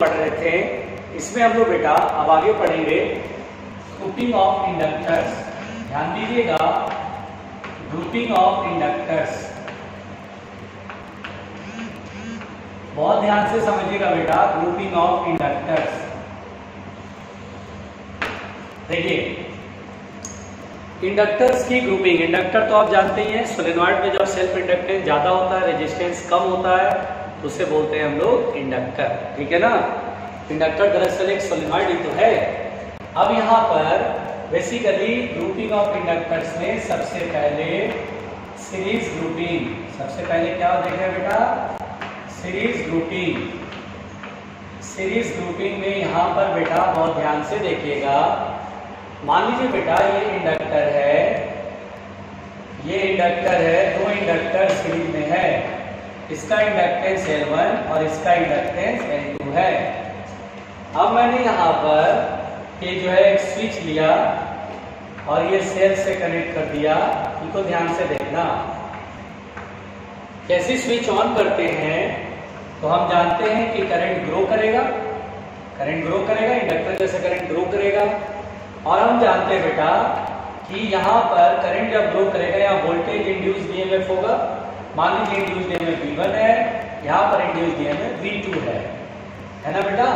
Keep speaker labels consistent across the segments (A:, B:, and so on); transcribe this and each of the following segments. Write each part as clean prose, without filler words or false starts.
A: पढ़ रहे थे, इसमें हम लोग बेटा अब आगे पढ़ेंगे ग्रुपिंग ऑफ इंडक्टर्स। ध्यान दीजिएगा, ग्रुपिंग ऑफ इंडक्टर्स बहुत ध्यान से समझिएगा बेटा। ग्रुपिंग ऑफ इंडक्टर्स, देखिए इंडक्टर्स की ग्रुपिंग। इंडक्टर तो आप जानते ही हैं, सोलेनॉइड में जब सेल्फ इंडक्टेंस ज्यादा होता है, रेजिस्टेंस कम होता है, तो उसे बोलते हैं हम लोग इंडक्टर। ठीक है ना। इंडक्टर दरअसल एक सोलेनॉइड ही तो है। अब यहाँ पर बेसिकली ग्रुपिंग ऑफ इंडक्टर्स में सबसे पहले सीरीज ग्रुपिंग। सबसे पहले क्या देखें बेटा, सीरीज ग्रुपिंग। सीरीज ग्रुपिंग में यहाँ पर बेटा बहुत ध्यान से देखिएगा। मान लीजिए बेटा ये इंडक्टर है, ये इंडक्टर है, दो इंडक्टर सीरीज में है। इसका इंडक्टेंस L1 और इसका इंडक्टेंस L2 है। अब मैंने यहाँ पर ये जो है एक स्विच लिया और ये सेल से कनेक्ट कर दिया। इनको ध्यान से देखना। कैसे स्विच ऑन करते हैं तो हम जानते हैं कि करंट ग्रो करेगा, करंट ग्रो करेगा, इंडक्टर जैसे करंट ग्रो करेगा। और हम जानते हैं बेटा कि यहाँ पर करंट जब ग्रो करेगा, यहाँ वोल्टेज इंड्यूस्ड ईएमएफ होगा। मान लीजिए इंड्यूस्ड ईएमएफ V1 है, यहाँ पर इंड्यूस्ड ईएमएफ V2 है ना बेटा।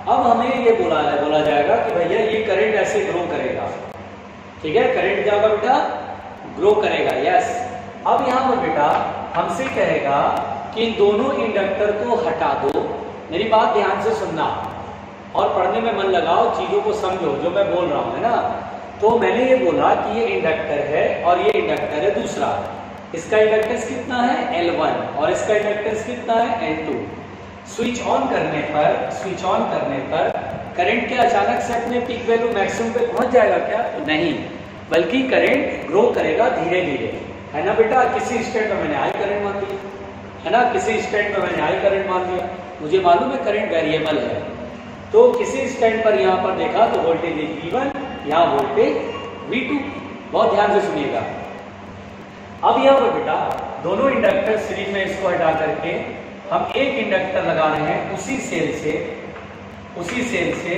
A: अब हमें ये बोला जाएगा कि भैया ये करंट ऐसे ग्रो करेगा। ठीक है, करंट क्या होगा बेटा, ग्रो करेगा। यस। अब यहाँ पर बेटा हमसे कहेगा कि इन दोनों इंडक्टर को हटा दो। मेरी बात ध्यान से सुनना और पढ़ने में मन लगाओ, चीजों को समझो जो मैं बोल रहा हूँ, है ना। तो मैंने ये बोला कि ये इंडक्टर है और ये इंडक्टर है दूसरा। इसका इंडक्टेंस कितना है L1 और इसका इंडक्टेंस कितना है L2। स्विच ऑन करने पर करंट के अचानक से अपने पीक वैल्यू मैक्सिमम पे पहुंच जाएगा क्या? तो नहीं, बल्कि करंट ग्रो करेगा धीरे धीरे, है ना बेटा। किसी स्टेट में मैंने आई करंट मान लिया, है ना, किसी स्टेट में मैंने आई करंट मान लिया। मुझे मालूम है करंट वेरिएबल है, तो किसी स्टैंड पर यहाँ पर देखा तो वोल्टेज V1, यहाँ वोल्टेज V2। बहुत ध्यान से सुनिएगा। अब यहाँ पर बेटा दोनों इंडक्टर सीरीज में, इसको हटा करके हम एक इंडक्टर लगा रहे हैं उसी सेल से।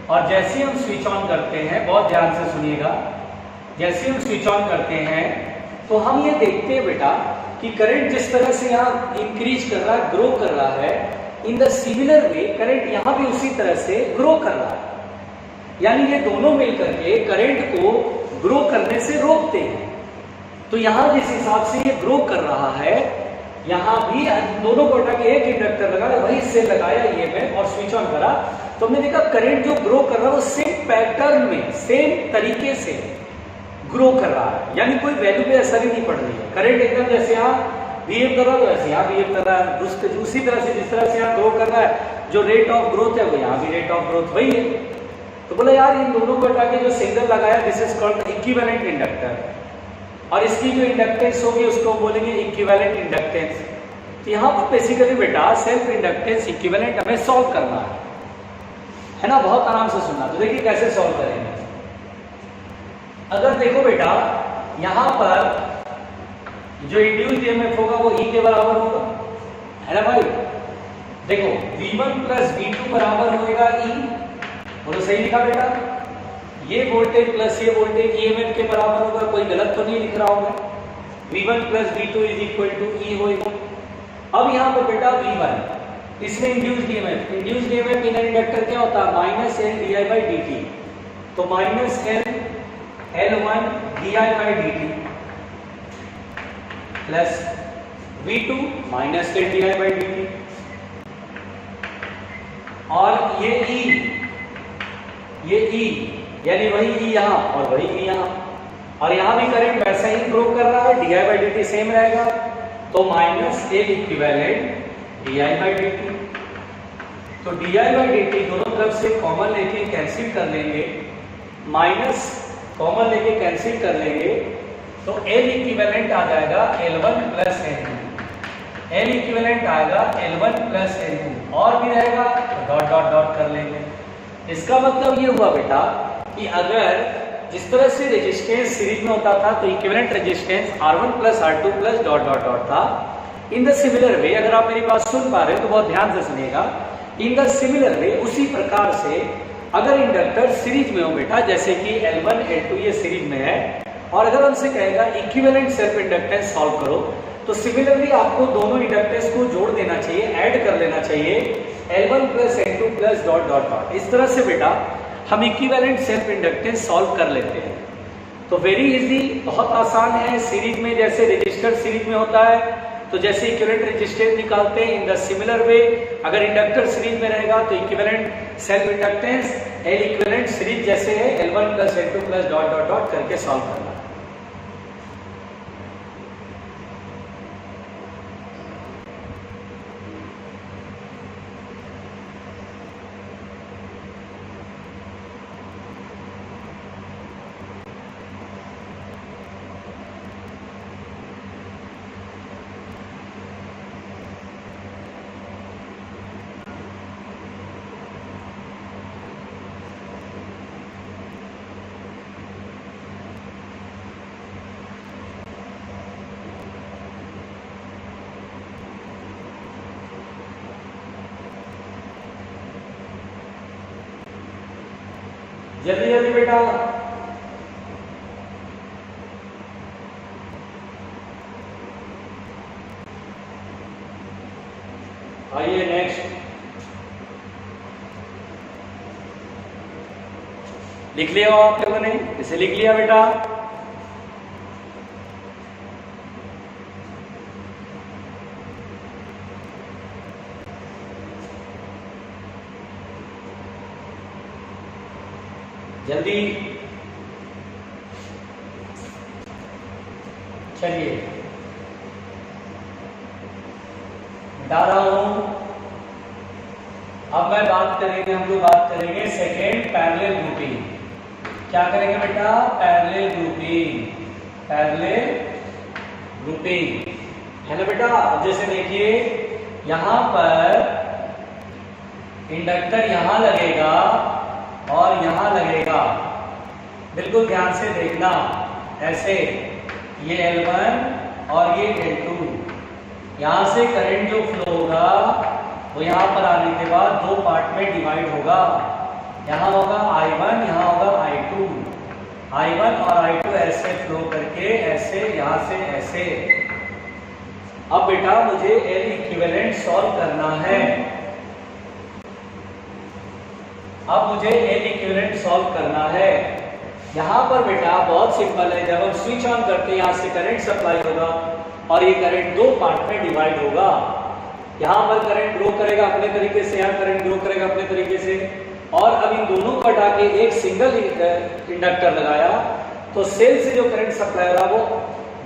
A: और जैसे हम स्विच ऑन करते हैं, बहुत ध्यान से सुनिएगा, जैसे हम स्विच ऑन करते हैं तो हम ये देखते हैं बेटा कि करंट जिस तरह से यहाँ इंक्रीज कर रहा है, ग्रो कर रहा है, in the similar way current यहाँ भी उसी तरह से ग्रो कर रहा है। यानी ये दोनों मिलकर के करंट को ग्रो करने से रोकते हैं। तो यहाँ जिस हिसाब से ये ग्रो कर रहा है, यहाँ भी दोनों को हटा के एक इंडक्टर लगाया, वही से लगाया ये में और स्विच ऑन करा, तो हमने देखा करंट जो ग्रो कर रहा है वो सेम पैटर्न में, सेम तरीके से ग्रो कर रहा है। यानी कोई वैल्यू पे असर ही नहीं पड़ रही है। करंट एकदम जैसे यहाँ बिहेव कर रहा है वैसे यहाँ बिहेव कर रहा है, उसी तरह से जिस तरह से यहाँ ग्रो कर रहा है, जो रेट ऑफ ग्रोथ है वो यहाँ भी रेट ऑफ ग्रोथ वही है। तो बोला यार इन दोनों को हटा के जो सिंगल लगाया, this is called equivalent inductor, और इसकी जो इंडक्टेंस होगी उसको बोलेंगे इक्विवेलेंट इंडक्टेंस। तो यहाँ पर बेसिकली बेटा सेल्फ इंडक्टेंस इक्विवेलेंट हमें सॉल्व करना है ना। बहुत आराम से सुनना। तो देखिए कैसे सॉल्व करेंगे। अगर देखो बेटा यहाँ पर जो इंड्यूस्ड ईएमएफ होगा वो E के बराबर होगा, है ना भाई। देखो V1 प्लस V2 बराबर होगा E, बोलो सही लिखा बेटा। ये वोल्टेज प्लस ये वोल्टेज ईएमएफ के बराबर होगा, कोई गलत तो नहीं लिख रहा होगा। V1 plus V2 is equal to E होगा। अब यहाँ पर बेटा V1, इसमें इंड्यूस्ड ईएमएफ इन इंडक्टर क्या होता है, minus L di by dt। तो minus L1 di by dt plus V2 minus L di by dt। और ये E यानी वही E यहाँ और वही E यहाँ, और यहाँ भी करंट वैसा ही ग्रो कर रहा है, di बाई dt सेम रहेगा। तो minus L equivalent di by dt। तो di बाई dt दोनों तरफ से कॉमन लेके कैंसिल कर लेंगे, माइनस कॉमन लेके कैंसिल कर लेंगे, तो L इक्विवेलेंट आ जाएगा L1 plus L2। L equivalent आएगा L1 प्लस L2, और भी रहेगा डॉट डॉट डॉट कर लेंगे। इसका मतलब ये हुआ बेटा कि अगर जिस तरह से रेजिस्टेंस सीरीज में होता था तो equivalent resistance R1 plus R2 plus dot dot dot था। इन द सिमिलर वे, अगर आप मेरी बात सुन पा रहे हो तो बहुत ध्यान से सुनिएगा, इन द सिमिलर वे, उसी प्रकार से अगर इंडक्टर सीरीज में हो बेटा, जैसे कि L1 L2 ये सीरीज में है, और अगर हमसे कहेगा इक्विवेलेंट सेल्फ इंडक्टेंस सॉल्व करो, तो सिमिलरली आपको दोनों इंडक्टेंस को जोड़ देना चाहिए, ऐड कर लेना चाहिए, L1 plus L2 plus dot dot dot. इस तरह से बेटा हम इक्विवेलेंट सेल्फ इंडक्टेंस सॉल्व कर लेते हैं। तो वेरी इजी, बहुत आसान है। सीरीज में जैसे रजिस्टर सीरीज में होता है, तो जैसे इक्विवेलेंट रेजिस्टेंस निकालते हैं, इन द सिमिलर वे अगर इंडक्टर सीरीज में रहेगा तो equivalent self inductance L equivalent series जैसे है L1 plus L2 plus dot dot dot करके सॉल्व करना। जल्दी जल्दी बेटा, आइए नेक्स्ट। लिख लिया आप लोगों ने? इसे लिख लिया बेटा? जल्दी चलिए, बता रहा हूं। अब मैं बात करेंगे, हम लोग बात करेंगे सेकेंड पैरेलल ग्रुपिंग। क्या करेंगे बेटा? पैरेलल ग्रुपिंग, पैरेलल ग्रुपिंग है ना बेटा। अब जैसे देखिए यहां पर इंडक्टर यहां लगेगा और यहां लगेगा, बिल्कुल ध्यान से देखना। ऐसे ये L1 और ये L2, यहां से करंट जो फ्लो होगा वो यहां पर आने के बाद दो पार्ट में डिवाइड होगा। यहां होगा I1, यहां होगा I2। I1 और I2 ऐसे फ्लो करके ऐसे, यहां से ऐसे। अब बेटा मुझे L इक्विवेलेंट सॉल्व करना है। अब मुझे L इक्विवेलेंट सॉल्व करना है। यहां पर बेटा बहुत सिंपल है, जब हम स्विच ऑन करते हैं यहां से करंट सप्लाई होगा और ये करंट दो पार्ट में डिवाइड होगा। यहां पर करंट ग्रो करेगा अपने तरीके से, यहां करंट ग्रो करेगा अपने तरीके से, और अब इन दोनों को हटा के एक सिंगल इंडक्टर लगाया तो सेल से जो करंट सप्लाई हो रहा है वो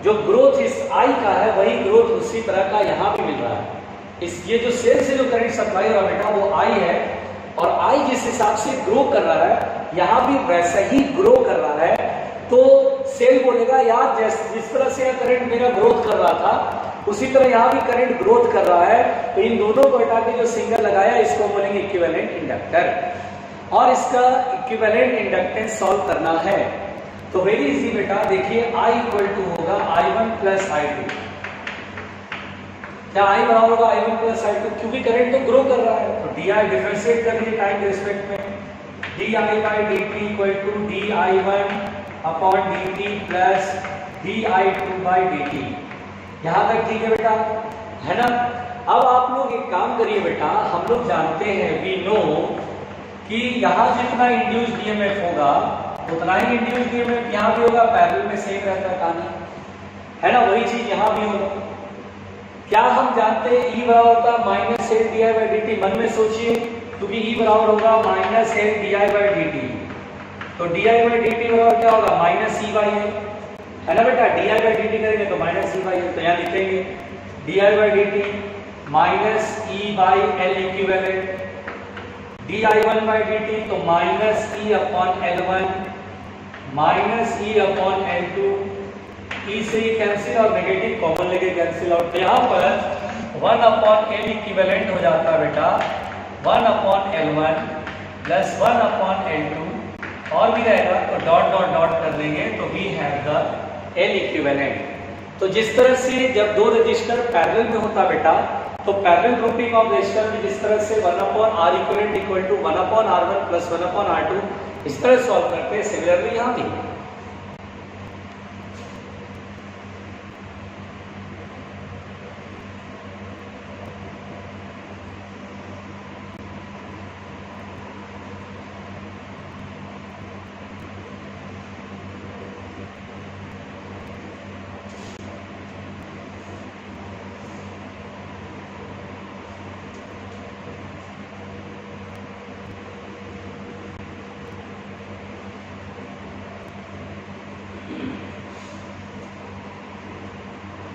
A: जो ग्रोथ इस I का है वही ग्रोथ उसी तरह का यहां भी मिल रहा है। इस ये जो सेल से जो करंट सप्लाई हो रहा है बेटा वो I है, और I जिस हिसाब से ग्रो कर रहा है यहां भी वैसा ही ग्रो कर रहा है। तो सेल बोलेगा यार जिस तरह से यह करंट मेरा ग्रोथ कर रहा था उसी तरह यहां भी करंट ग्रोथ कर रहा है। तो इन दोनों को हटा के जो सिंगल लगाया इसको बोलेंगे इक्विवेलेंट इंडक्टर, और इसका इक्विवेलेंट इंडक्टेंस सॉल्व करना है। तो वेरी इजी बेटा, देखिए I इक्वल टू होगा I1 प्लस I2। क्या I बराबर होगा I1 प्लस I2? क्योंकि करंट तो ग्रो कर रहा है, तो DI डिफरेंशिएट कर लीजिए टाइम के रिस्पेक्ट में। DI by dt equal to DI1 upon dt plus DI2 by dt। यहां तक ठीक है बेटा, है ना? अब आप लोग एक काम करिए बेटा, हम लोग जानते हैं, वी नो कि यहां जितना इंड्यूस्ड ईएमएफ होगा उतना ही इंड्यूस्ड ईएमएफ यहां भी होगा, पैरेलल में सेम रहता है कहानी, है ना? वही चीज यहां भी होगा। क्या हम जानते हैं E बराबर होता है minus L D I by D T? मन में सोचिए, क्योंकि E बराबर होगा minus L D I by D T, तो D I by D T बराबर क्या होगा? माइनस ई बाई एल, है ना बेटा? D I by D T करेंगे तो माइनस ई बाई एल, तो यहाँ लिखेंगे D I by D T minus E by L equivalent, D I one by D T तो minus E upon L one minus E upon L two. E से E cancel और negative common लेके cancel out, तो यहाँ पर 1 upon L equivalent हो जाता है बेटा 1 upon L one plus 1 upon L to, और भी रहेगा तो डॉट डॉट डॉट कर लेंगे तो we have the L equivalent. तो जिस तरह से जब दो रजिस्टर पैरेलल में होता बेटा तो पैरेलल ग्रुपिंग ऑफ रेजिस्टर में जिस तरह से 1/R equivalent equal to 1/R1 plus 1/R2 इस तरह सॉल्व करते हैं, सिमिलरली यहाँ भी।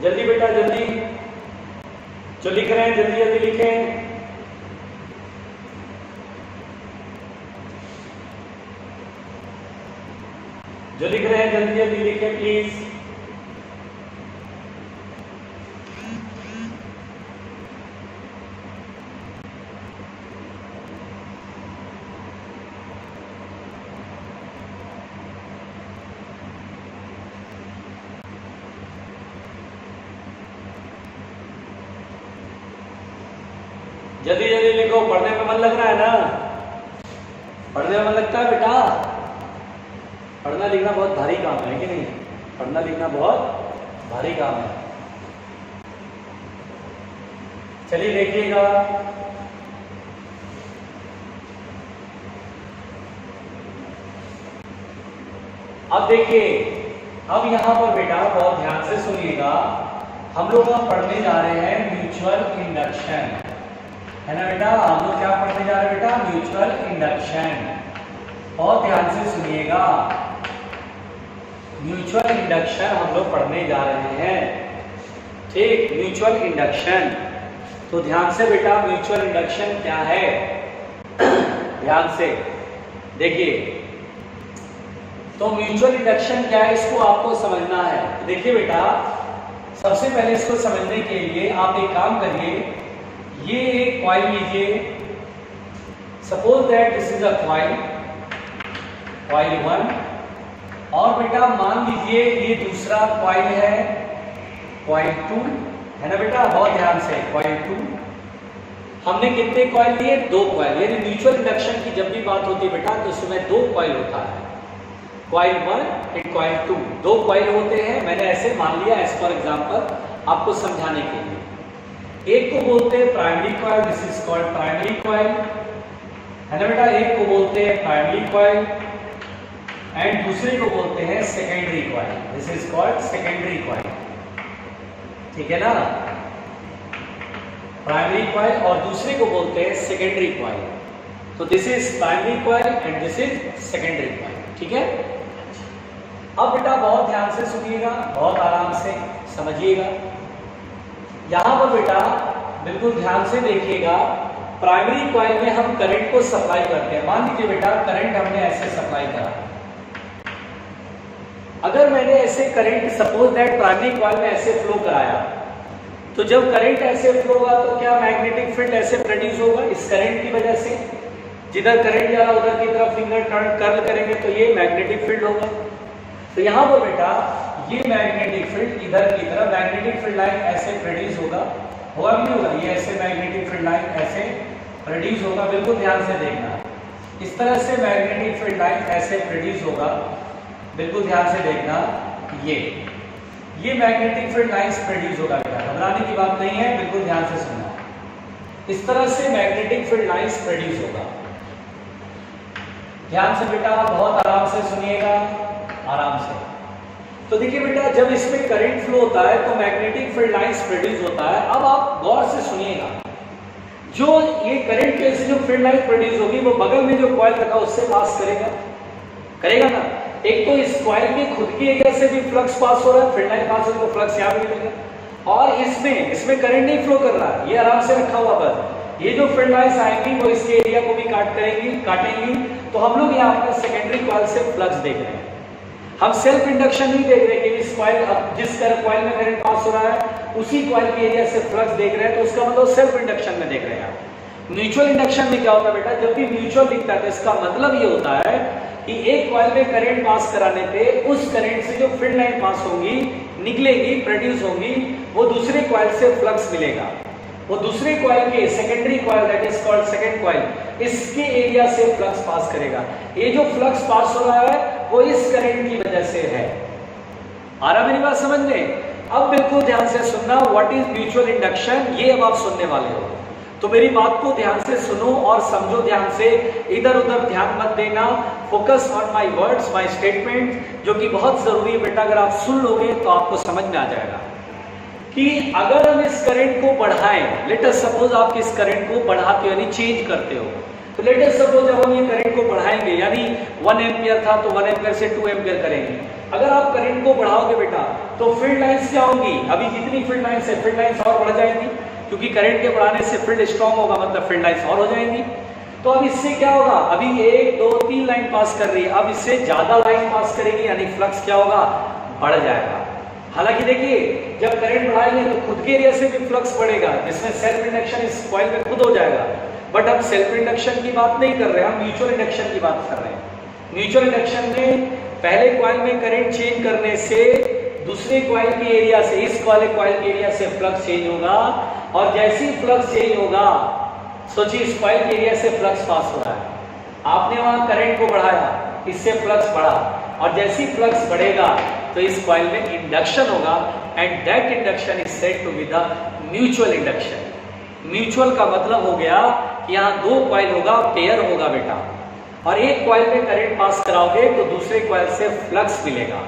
A: जल्दी बेटा जल्दी, जो लिख रहे हैं जल्दी जल्दी लिखें। जो लिख रहे हैं जल्दी जल्दी लिखें प्लीज। जल्दी जल्दी लिखो, पढ़ने में मन लग रहा है ना? पढ़ने में मन लगता है बेटा? पढ़ना लिखना बहुत भारी काम है कि नहीं? पढ़ना लिखना बहुत भारी काम है। चलिए देखिएगा, अब देखिए, अब यहां पर बेटा बहुत ध्यान से सुनिएगा, हम लोग अब पढ़ने जा रहे हैं म्यूचुअल इंडक्शन, है ना बेटा? हम लोग क्या पढ़ने जा रहे हैं बेटा? Mutual induction. बहुत ध्यान से सुनिएगा, म्यूचुअल इंडक्शन हम लोग पढ़ने जा रहे हैं, ठीक? Mutual induction. तो ध्यान से बेटा, म्यूचुअल इंडक्शन क्या है? ध्यान से देखिए, तो म्यूचुअल इंडक्शन क्या है इसको आपको समझना है। देखिए बेटा, सबसे पहले इसको समझने के लिए आप एक काम करिए, ये एक कॉइल लीजिए, suppose that this is a coil, coil 1, और बेटा मान लीजिए ये दूसरा कॉइल है, कॉइल 2, है ना बेटा? बहुत ध्यान से, कॉइल 2। हमने कितने कॉइल लिए? 2 कॉइल। यानी म्यूचुअल इंडक्शन की जब भी बात होती है बेटा तो उसमें 2 कॉइल होता है, कॉइल 1 एंड कॉइल 2, 2 कॉइल होते हैं। मैंने ऐसे मान लिया एज फॉर एग्जांपल आपको समझाने के लिए। एक को बोलते हैं primary coil, this is called primary coil, है ना बेटा? एक को बोलते हैं प्राइमरी कॉइल एंड दूसरे को बोलते हैं secondary coil, this is called secondary coil, ठीक है ना? प्राइमरी कॉइल और दूसरे को बोलते हैं सेकेंडरी कॉइल। तो this is primary coil and this is secondary coil, ठीक है? अब बेटा बहुत ध्यान से सुनिएगा, बहुत आराम से समझिएगा। यहां पर बेटा बिल्कुल ध्यान से देखिएगा, प्राइमरी कॉइल में हम करंट को सप्लाई करते हैं। मान लीजिए बेटा करंट हमने ऐसे सप्लाई करा, अगर मैंने ऐसे current suppose that primary coil में ऐसे फ्लो कराया, तो जब करंट ऐसे फ्लो होगा तो क्या मैग्नेटिक फील्ड ऐसे प्रोड्यूस होगा इस करंट की वजह से? जिधर करंट जा रहा उधर की तरफ फिंगर टर्न कर्ल करेंगे तो ये मैग्नेटिक फील्ड होगा। तो यहाँ पर बेटा ये मैग्नेटिक फील्ड इधर की तरफ, मैग्नेटिक फील्ड लाइन ऐसे प्रोड्यूस होगा कि नहीं होगा? ये ऐसे मैग्नेटिक फील्ड लाइन ऐसे प्रोड्यूस होगा, बिल्कुल ध्यान से देखना। इस तरह से मैग्नेटिक फील्ड लाइन ऐसे प्रोड्यूस होगा, बिल्कुल ध्यान से देखना। ये मैग्नेटिक फील्ड लाइंस प्रोड्यूस होगा बेटा, घबराने की बात नहीं है, बिल्कुल ध्यान से सुनना। इस तरह से मैग्नेटिक फील्ड लाइंस प्रोड्यूस होगा। ध्यान से बेटा बहुत आराम से सुनिएगा, आराम से। तो देखिए बेटा जब इसमें करंट फ्लो होता है तो मैग्नेटिक फील्ड लाइंस प्रोड्यूस होता है। अब आप गौर से सुनिएगा, जो ये करंट के से जो फील्ड लाइन प्रोड्यूस होगी वो बगल में जो कॉइल रखा उससे पास करेगा ना? एक तो इस कॉइल के खुद की एरिया से भी फ्लक्स पास हो रहा है, फील्ड लाइन पास हो रही है तो फ्लक्स यहाँ भी मिलेगा, और इसमें करंट नहीं फ्लो कर रहा है, ये आराम से रखा हुआ बस। ये जो फील्ड लाइंस आएंगी वो इसके एरिया को भी काटेंगी। तो हम लोग यहाँ पर सेकेंडरी कॉइल से फ्लक्स देख रहे हैं, हम सेल्फ इंडक्शन नहीं देख रहे कि इस कॉइल, अब जिस कॉइल में करंट पास हो रहा है उसी कॉइल के एरिया से फ्लक्स देख रहे हैं, तो उसका मतलब सेल्फ इंडक्शन में देख रहे हैं आप। म्यूचुअल इंडक्शन में क्या होता है बेटा, जब भी म्यूचुअल दिखता है तो इसका मतलब ये होता है कि एक कॉइल में करंट पास कराने पे उस करंट से जो फील्ड लाइन पास होगी, निकलेगी, प्रोड्यूस होगी, वो दूसरे कॉइल से फ्लक्स मिलेगा। वो दूसरे कॉइल के secondary coil, that is called second coil, इसके एरिया से फ्लक्स पास करेगा। ये जो फ्लक्स पास हो रहा है वो इस करंट की वजह से है। आ रहा मेरी बात समझ में? अब बिल्कुल ध्यान से सुनना, व्हाट इज म्यूचुअल इंडक्शन, ये अब आप सुनने वाले हो। तो मेरी बात को ध्यान से सुनो और समझो ध्यान से, इधर उधर ध्यान मत देना। Focus on my words, my statement, जो कि बहुत जरूरी है बेटा। अगर आप सुन लोगे तो आपको समझ में आ जाएगा कि अगर हम इस करंट को बढ़ाएं, लेट अस सपोज आप इस करंट को बढ़ाते हो यानी चेंज करते हो, तो लेट अस सपोज जब हम ये करंट को बढ़ाएंगे यानी 1 एम्पियर था तो 1 एम्पियर से 2 एम्पियर करेंगे। अगर आप करंट को बढ़ाओगे बेटा तो फील्ड लाइंस क्या होंगी? अभी जितनी फील्ड लाइंस है, फील्ड लाइंस और बढ़ जाएंगी, क्योंकि करंट के बढ़ाने से फील्ड स्ट्रांग होगा, मतलब फील्ड लाइंस और हो जाएंगी। तो अब इससे क्या होगा? अभी 1 2 3 लाइन पास कर रही है, अब इससे ज्यादा लाइन पास करेगी यानी फ्लक्स क्या होगा? बढ़ जाएगा। हालांकि देखिए जब करंट बढ़ाएंगे तो खुद के एरिया से भी फ्लक्स बढ़ेगा, जिसमें सेल्फ इंडक्शन इस कॉइल में खुद हो जाएगा। बट अब सेल्फ इंडक्शन की बात नहीं कर रहे, हम म्यूचुअल इंडक्शन की बात कर रहे हैं। म्यूचुअल इंडक्शन में पहले कॉइल में करंट चेंज करने से दूसरे कॉइल के एरिया से, इस वाले कॉइल के एरिया से फ्लक्स चेंज होगा, और जैसे ही फ्लक्स चेंज होगा, सोचिए इस कॉइल के एरिया से फ्लक्स पास हो रहा है, आपने वहां करंट को बढ़ाया, इससे फ्लक्स बढ़ा, और जैसे ही फ्लक्स बढ़ेगा तो इस कॉइल में इंडक्शन होगा, and that induction is said to be the mutual induction. Mutual का मतलब हो गया कि यहाँ 2 कॉइल होगा, पेयर होगा बेटा, और एक कॉइल में करंट पास कराओगे तो दूसरे कॉइल से फ्लक्स मिलेगा,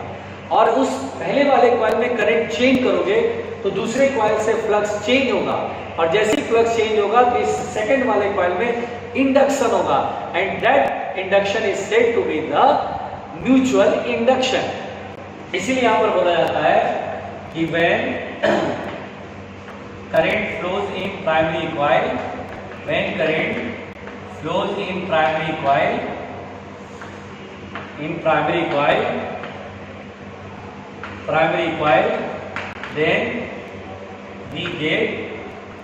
A: और उस पहले वाले कॉइल में करंट चेंज करोगे तो दूसरे कॉइल से फ्लक्स चेंज होगा, और जैसे ही फ्लक्स चेंज होगा तो इस सेकंड वाले कॉइल में इंडक्शन होगा, and that induction is said to be the mutual induction. इसीलिए यहां पर बोला जाता है कि when current flows in primary coil, when current flows in primary coil, in primary coil, then we get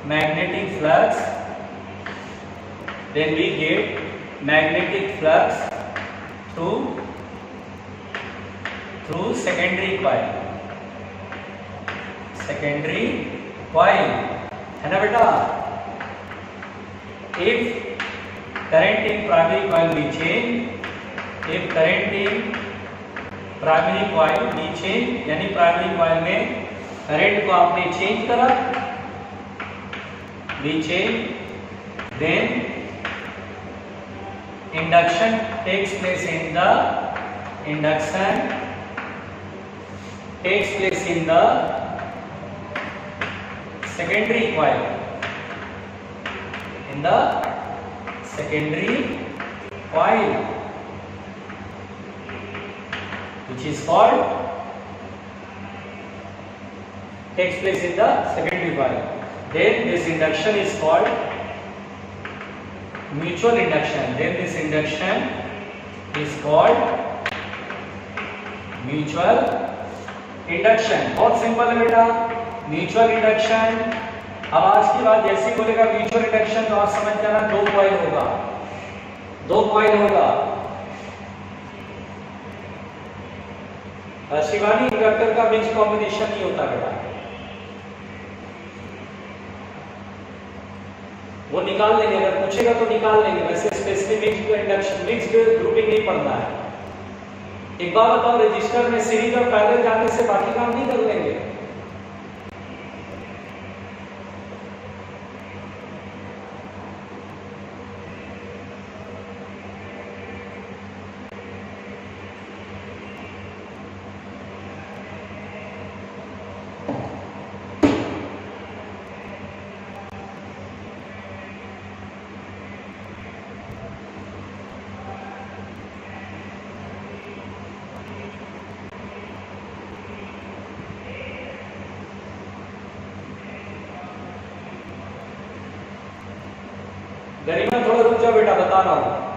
A: magnetic flux, through secondary coil, है ना बेटा? If current in primary coil be change, if current in primary coil भी change, यानी primary coil में current को आपने change करा, भी change, then induction takes place in the secondary coil, in the secondary coil, which is called, takes place in the secondary coil. Then this induction is called mutual induction. Then this induction is called mutual induction. बहुत simple है बेटा, mutual induction. अब आज की बात जैसे बोलेगा mutual induction तो आप समझ जाना 2 कॉइल होगा, 2 कॉइल होगा। शिवानी, इंडक्टर का मिक्स कॉम्बिनेशन नहीं होता बेटा, वो निकाल लेंगे, अगर पूछेगा तो निकाल लेंगे, वैसे specific mixed induction mixed grouping नहीं पढ़ना है। एक बार बताओ, रजिस्टर में सीरीज और पैरेलल जाने से बाकी काम नहीं कर लेंगे? गरिमा थोड़ा रुक जाओ बेटा, बता रहा हूं।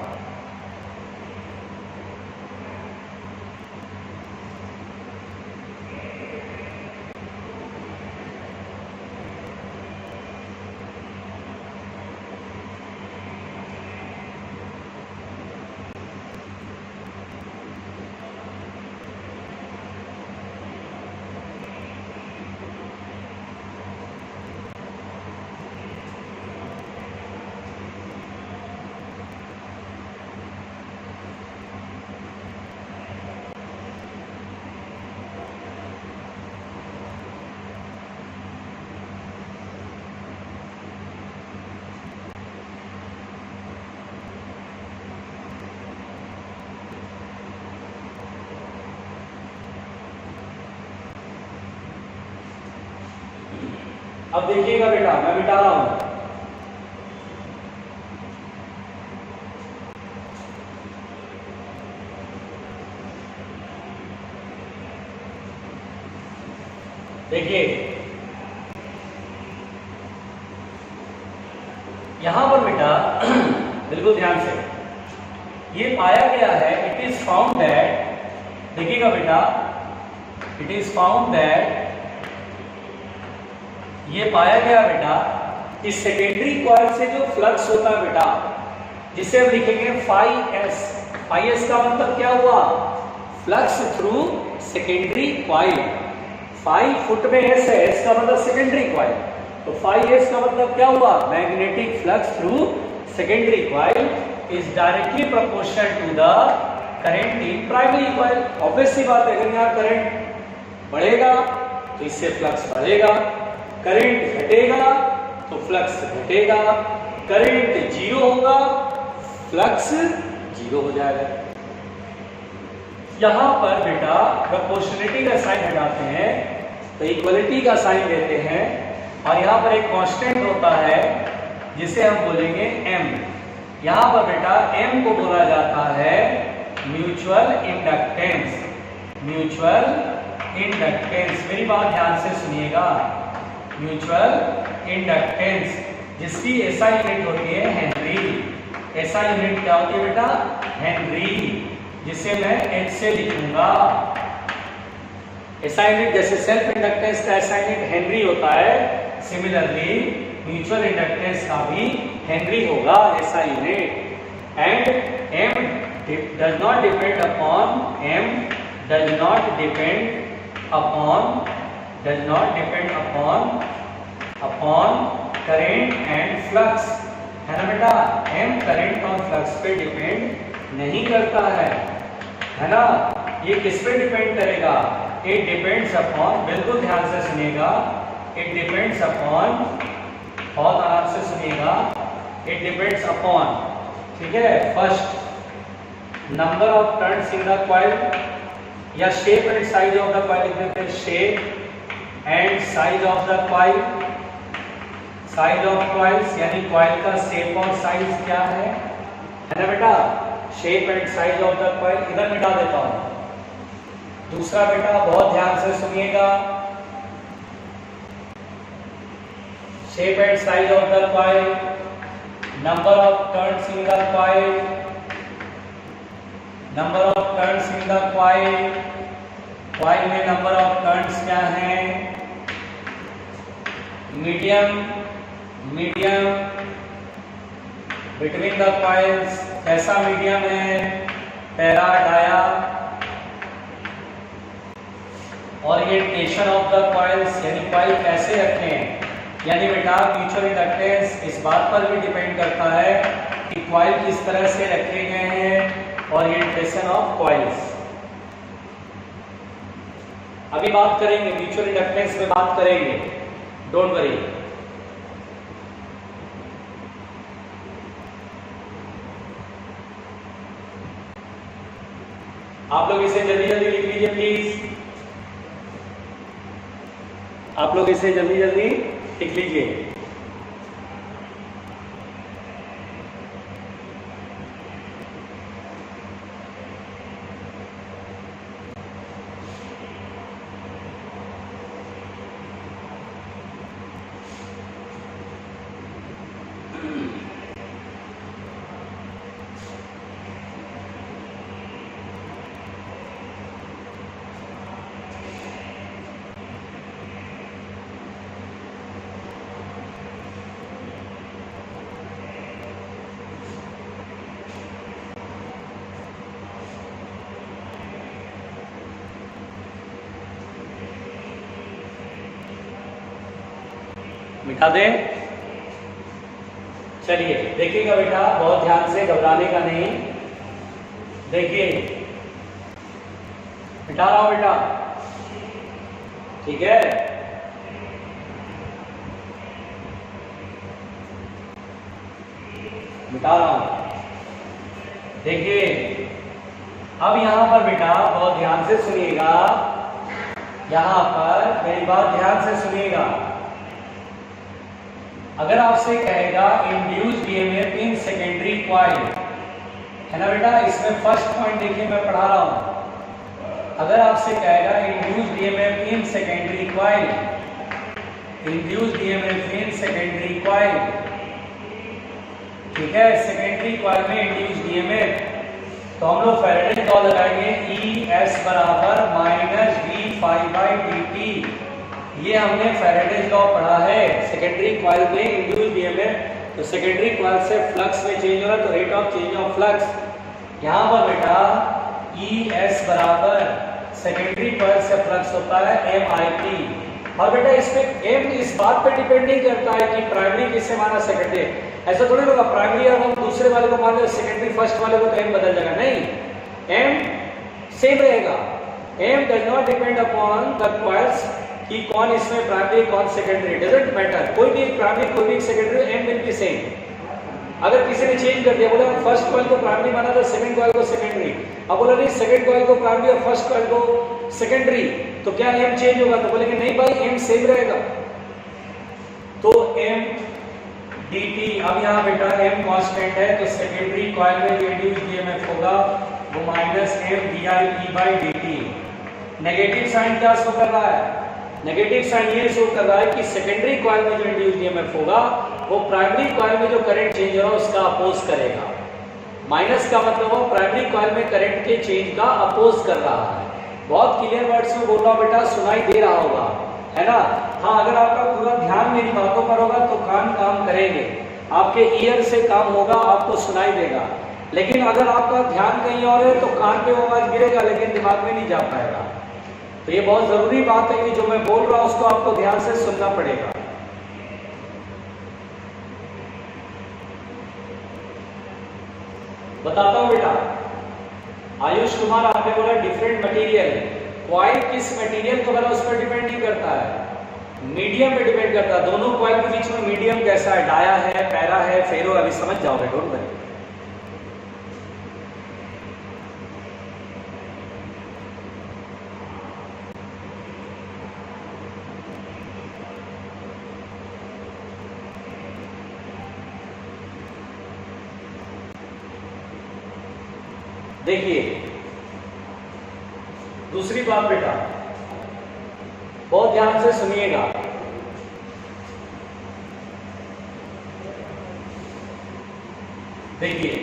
A: अब देखिएगा बेटा, मैं मिटा रहा हूं। देखिए यहां पर बेटा बिल्कुल ध्यान से ये पाया गया है, इट इज फाउंड दैट, देखिएगा बेटा, इट इज फाउंड दैट, ये पाया गया बेटा कि सेकेंडरी कॉइल से जो फ्लक्स होता है बेटा, जिसे हम लिखेंगे फाई एस। फाई एस का मतलब क्या हुआ? Flux through secondary coil. Phi फुट में एस है, एस का मतलब सेकेंडरी कॉइल, तो फाई एस का मतलब क्या हुआ? Magnetic flux through secondary coil is directly proportional to the current in primary coil. Obvious सी बात है, अगर यहाँ करंट बढ़ेगा तो इससे फ्लक्स बढ़ेगा, करंट घटेगा तो फ्लक्स घटेगा, करंट जीरो होगा, फ्लक्स जीरो हो जाएगा। यहां पर बेटा प्रोपोर्शनलिटी का साइन हटाते हैं तो इक्वलिटी का साइन देते हैं, और यहां पर एक कांस्टेंट होता है जिसे हम बोलेंगे m। यहां पर बेटा m को बोला जाता है म्यूचुअल इंडक्टेंस। म्यूचुअल इंडक्टेंस, मेरी बात ध्यान से सुनिएगा, म्यूचुअल इंडक्टेंस जिसकी एसआई यूनिट होती है हेनरी। एसआई यूनिट क्या होती है बेटा? हेनरी, जिसे मैं एच से लिखूंगा। एसआई यूनिट जैसे सेल्फ इंडक्टेंस का एसआई यूनिट हेनरी होता है, सिमिलरली म्यूचुअल इंडक्टेंस का भी हेनरी होगा SI unit. And m does not depend upon, m does not depend upon current and flux, है ना बेटा? m करंट और फ्लक्स पे डिपेंड नहीं करता है ना? ये किस पे डिपेंड करेगा? इट डिपेंड्स अपॉन, बिल्कुल ध्यान से सुनिएगा, इट डिपेंड्स अपॉन, बहुत आराम से सुनिएगा, इट डिपेंड्स अपॉन, ठीक है, first number of turns in the coil, या shape and size of the coil लिख देते हैं, shape and size of the coil. Size of coils यानी कॉइल का शेप और साइज क्या है ना बेटा? Shape and size of the coil, इधर मिटा देता हूं। दूसरा बेटा बहुत ध्यान से सुनिएगा, shape and size of the coil, number of turns in the coil, number of turns in the coil, coil में नंबर ऑफ टर्न्स क्या है? Medium, medium between the coils, कैसा मीडियम है? Para, dia. Orientation of the coils यानी coil कैसे रखते हैं, यानी बेटा म्यूचुअल इंडक्टेंस इस बात पर भी डिपेंड करता है कि कॉइल किस तरह से रखे गए हैं। ओरिएंटेशन ऑफ कॉइल्स अभी बात करेंगे, म्यूचुअल इंडक्टेंस में बात करेंगे, डोंट वरी। आप लोग इसे जल्दी जल्दी लिख लीजिए प्लीज, आप लोग इसे जल्दी जल्दी लिख लीजिए। मिटा दें। चलिए देखिएगा बेटा, बहुत ध्यान से, घबराने का नहीं। देखिए मिटा रहा हूं बेटा, ठीक है? मिटा रहा हूं। देखिए अब यहां पर बेटा बहुत ध्यान से सुनिएगा, यहां पर मेरी बात ध्यान से सुनिएगा। अगर आपसे कहेगा induced EMF in secondary coil, है ना बेटा, इसमें फर्स्ट पॉइंट देखिए मैं पढ़ा रहा हूं। अगर आपसे कहेगा induced EMF in secondary coil, induced EMF in secondary coil, ठीक है, सेकेंडरी कॉइल में इंड्यूस्ड ईएमएफ, तो हम लोग फैराडे लॉ लगाएंगे, ई एस बराबर minus D phi by D T. ये हमने फैराडे लॉ पढ़ा है सेकेंडरी कॉइल में इंड्यूस्ड ईएमएफ, तो सेकेंडरी कॉइल से फ्लक्स में चेंज हो रहा है, तो rate of change of flux यहाँ पर बेटा ई एस बराबर सेकेंडरी कॉइल से फ्लक्स होता है एम आई टी। और बेटा इसमें एम इस बात पे डिपेंड नहीं करता है कि प्राइमरी किससे माना सेकेंडरी, ऐसा थोड़ी होगा प्राइमरी और हम दूसरे वाले को मान लो सेकेंडरी फर्स्ट वाले को, तो एम बदल जाएगा, नहीं, एम सेम रहेगा। M does not depend upon the coils कि कौन इसमें प्राइमरी कौन सेकेंडरी, डजंट मैटर, कोई भी प्राइमरी कोई भी secondary, M will be same. अगर किसी ने चेंज कर दिया, बोला फर्स्ट कॉइल को प्राइमरी माना था, सेकंड कॉइल को सेकेंडरी, अब बोला नहीं सेकंड कॉइल को प्राइमरी और फर्स्ट कॉइल को सेकेंडरी, तो क्या एम चेंज होगा? तो बोलेंगे नहीं भाई एम सेम रहेगा, तो एम dt। अब यहाँ बेटा m कांस्टेंट है, तो सेकेंडरी कॉइल में जो इंड्यूस्ड ईएमएफ होगा वो minus m di by dt। Negative sign क्या शो कर रहा है? नेगेटिव साइन ये शो कर रहा है कि सेकेंडरी कॉइल में जो इंड्यूस्ड ईएमएफ होगा वो प्राइमरी कॉइल में जो करंट चेंज हो रहा है उसका अपोज करेगा। माइनस का मतलब वो प्राइमरी कॉइल में करंट के चेंज का अपोज कर रहा है। बहुत क्लियर वर्ड्स में बोल रहा हूं बेटा, सुनाई दे रहा होगा, है ना? हाँ, अगर आपका पूरा ध्यान मेरी बातों पर होगा तो कान काम करेंगे, आपके ईयर से काम होगा, आपको सुनाई देगा। लेकिन अगर आपका ध्यान कहीं और है तो कान पे वो आवाज गिरेगा लेकिन दिमाग में नहीं जा पाएगा। तो ये बहुत जरूरी बात है कि जो मैं बोल रहा हूं उसको आपको ध्यान से सुनना पड़ेगा। बताता हूं बेटा, आयुष कुमार आपने बोला डिफरेंट मटेरियल, कॉइल किस मटेरियल को बना उस पर डिपेंड नहीं करता है, मीडियम पे डिपेंड करता है। दोनों कॉइल के बीच में मीडियम कैसा है, डाया है, पैरा है, फेरो, अभी समझ जाओगे, डोंट वरी। देखिए दूसरी बात बेटा, बहुत ध्यान से सुनिएगा। देखिए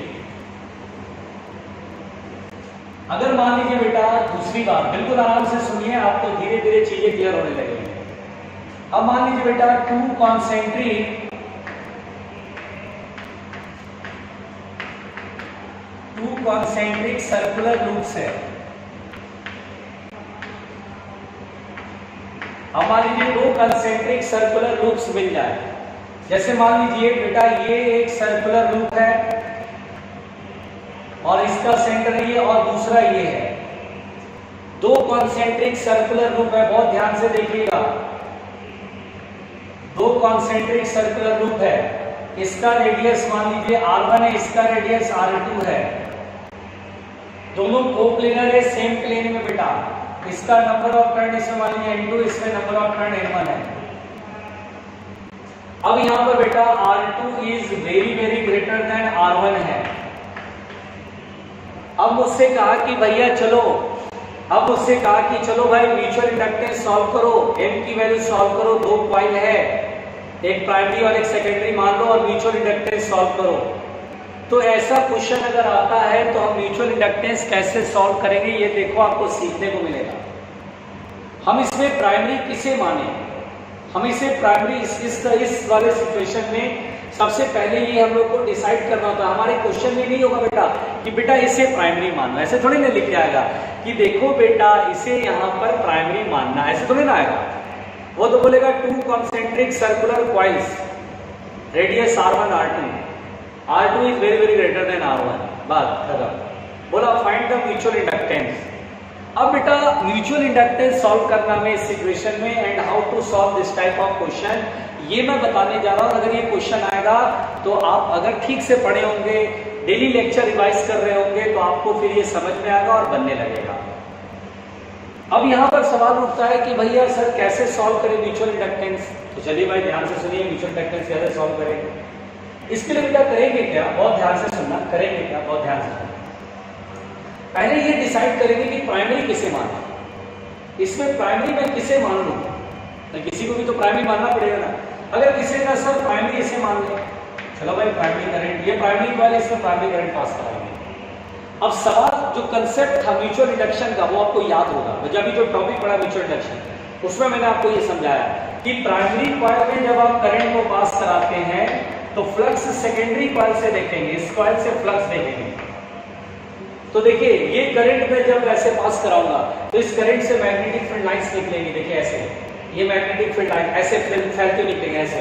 A: अगर मान लीजिए बेटा, दूसरी बात बिल्कुल आराम से सुनिए, आपको धीरे धीरे चीजें क्लियर होने लगेंगी। अब मान लीजिए बेटा टू कॉन्सेंट्रिक सर्कुलर लूप्स है। अब मान लीजिए दो कॉन्सेंट्रिक सर्कुलर लूप्स मिल जाए, जैसे मान लीजिए बेटा ये एक सर्कुलर लूप है और इसका सेंटर ये और दूसरा ये है, दो कॉन्सेंट्रिक सर्कुलर लूप है, बहुत ध्यान से देखिएगा। दो कॉन्सेंट्रिक सर्कुलर लूप है, इसका रेडियस मान लीजिए r1 है, इसका रेडियस r2 है, दोनों कोप्लेनर है सेम प्लेन में बेटा। इसका नंबर ऑफ टर्न इसमें मान लीजिए n2, इसमें नंबर ऑफ टर्न n1 है। अब यहां पर बेटा r2 is very very greater then r1 है। अब मुझसे कहा कि भैया चलो, अब मुझसे कहा कि चलो भाई म्यूचुअल इंडक्टेंस सॉल्व करो, m की वैल्यू सॉल्व करो, दो कॉइल है, एक प्राइमरी और एक सेकेंडरी मान लो और म्यूचुअल इंडक्टेंस सॉल्व करो। तो ऐसा क्वेश्चन अगर आता है तो हम म्यूचुअल इंडक्टेंस कैसे सॉल्व करेंगे ये देखो आपको सीखने को मिलेगा। हम इसमें प्राइमरी किसे माने, हम इसे प्राइमरी इस वाले सिचुएशन में सबसे पहले ये हम लोग को डिसाइड करना होता है। हमारे क्वेश्चन में नहीं होगा बेटा कि बेटा इसे प्राइमरी मानना, ऐसे थोड़ी ना लिख के आएगा कि देखो बेटा इसे यहाँ पर प्राइमरी मानना, ऐसे थोड़ी ना आएगा। वो तो बोलेगा to concentric circular coils, radius r1 r2 is very very greater then r1, बात खत्म। बोला फाइंड द म्यूचुअल इंडक्टेंस। अब बेटा म्यूचुअल इंडक्टेंस सॉल्व करना में इस सिचुएशन में and how to solve this type of question, ये मैं बताने जा रहा हूं। अगर ये क्वेश्चन आएगा तो आप अगर ठीक से पढ़े होंगे, डेली लेक्चर रिवाइज कर रहे होंगे तो आपको फिर ये समझ में आएगा और बनने लगेगा। अब यहाँ पर सवाल उठता है कि भैया सर कैसे सॉल्व करें म्यूचुअल इंडक्टेंस। तो चलिए भाई ध्यान से सुनिए, म्यूचुअल इंडक्टेंस कैसे सॉल्व करेंगे। इसके लिए बेटा करेंगे क्या, बहुत ध्यान से सुनना, करेंगे क्या, बहुत ध्यान से सुनना। पहले ये डिसाइड करेंगे कि प्राइमरी किसे माना। इसमें प्राइमरी मैं किसे मान लूँ, तो किसी को भी तो प्राइमरी मानना पड़ेगा ना। अगर किसी का सर प्राइमरी इसे मान ले, चलो भाई प्राइमरी करंट, ये प्राइमरी कॉइल, इसमें प्राइमरी करंट पास कराएंगे। अब सवाल जो कंसेप्ट था म्यूचुअल इंडक्शन का वो आपको याद होगा, जब भी जो टॉपिक पढ़ा म्यूचुअल इंडक्शन उसमें मैंने आपको ये समझाया कि प्राइमरी कॉइल में जब आप करंट को पास कराते हैं तो फ्लक्स सेकेंडरी कॉइल से देखेंगे, इस कॉइल से फ्लक्स देखेंगे। तो देखिए ये करंट में जब ऐसे पास कराऊंगा तो इस करंट से मैग्नेटिक फील्ड लाइंस निकलेंगी। देखिए ऐसे ये मैग्नेटिक फील्ड लाइन ऐसे फैलते निकलेंगे, ऐसे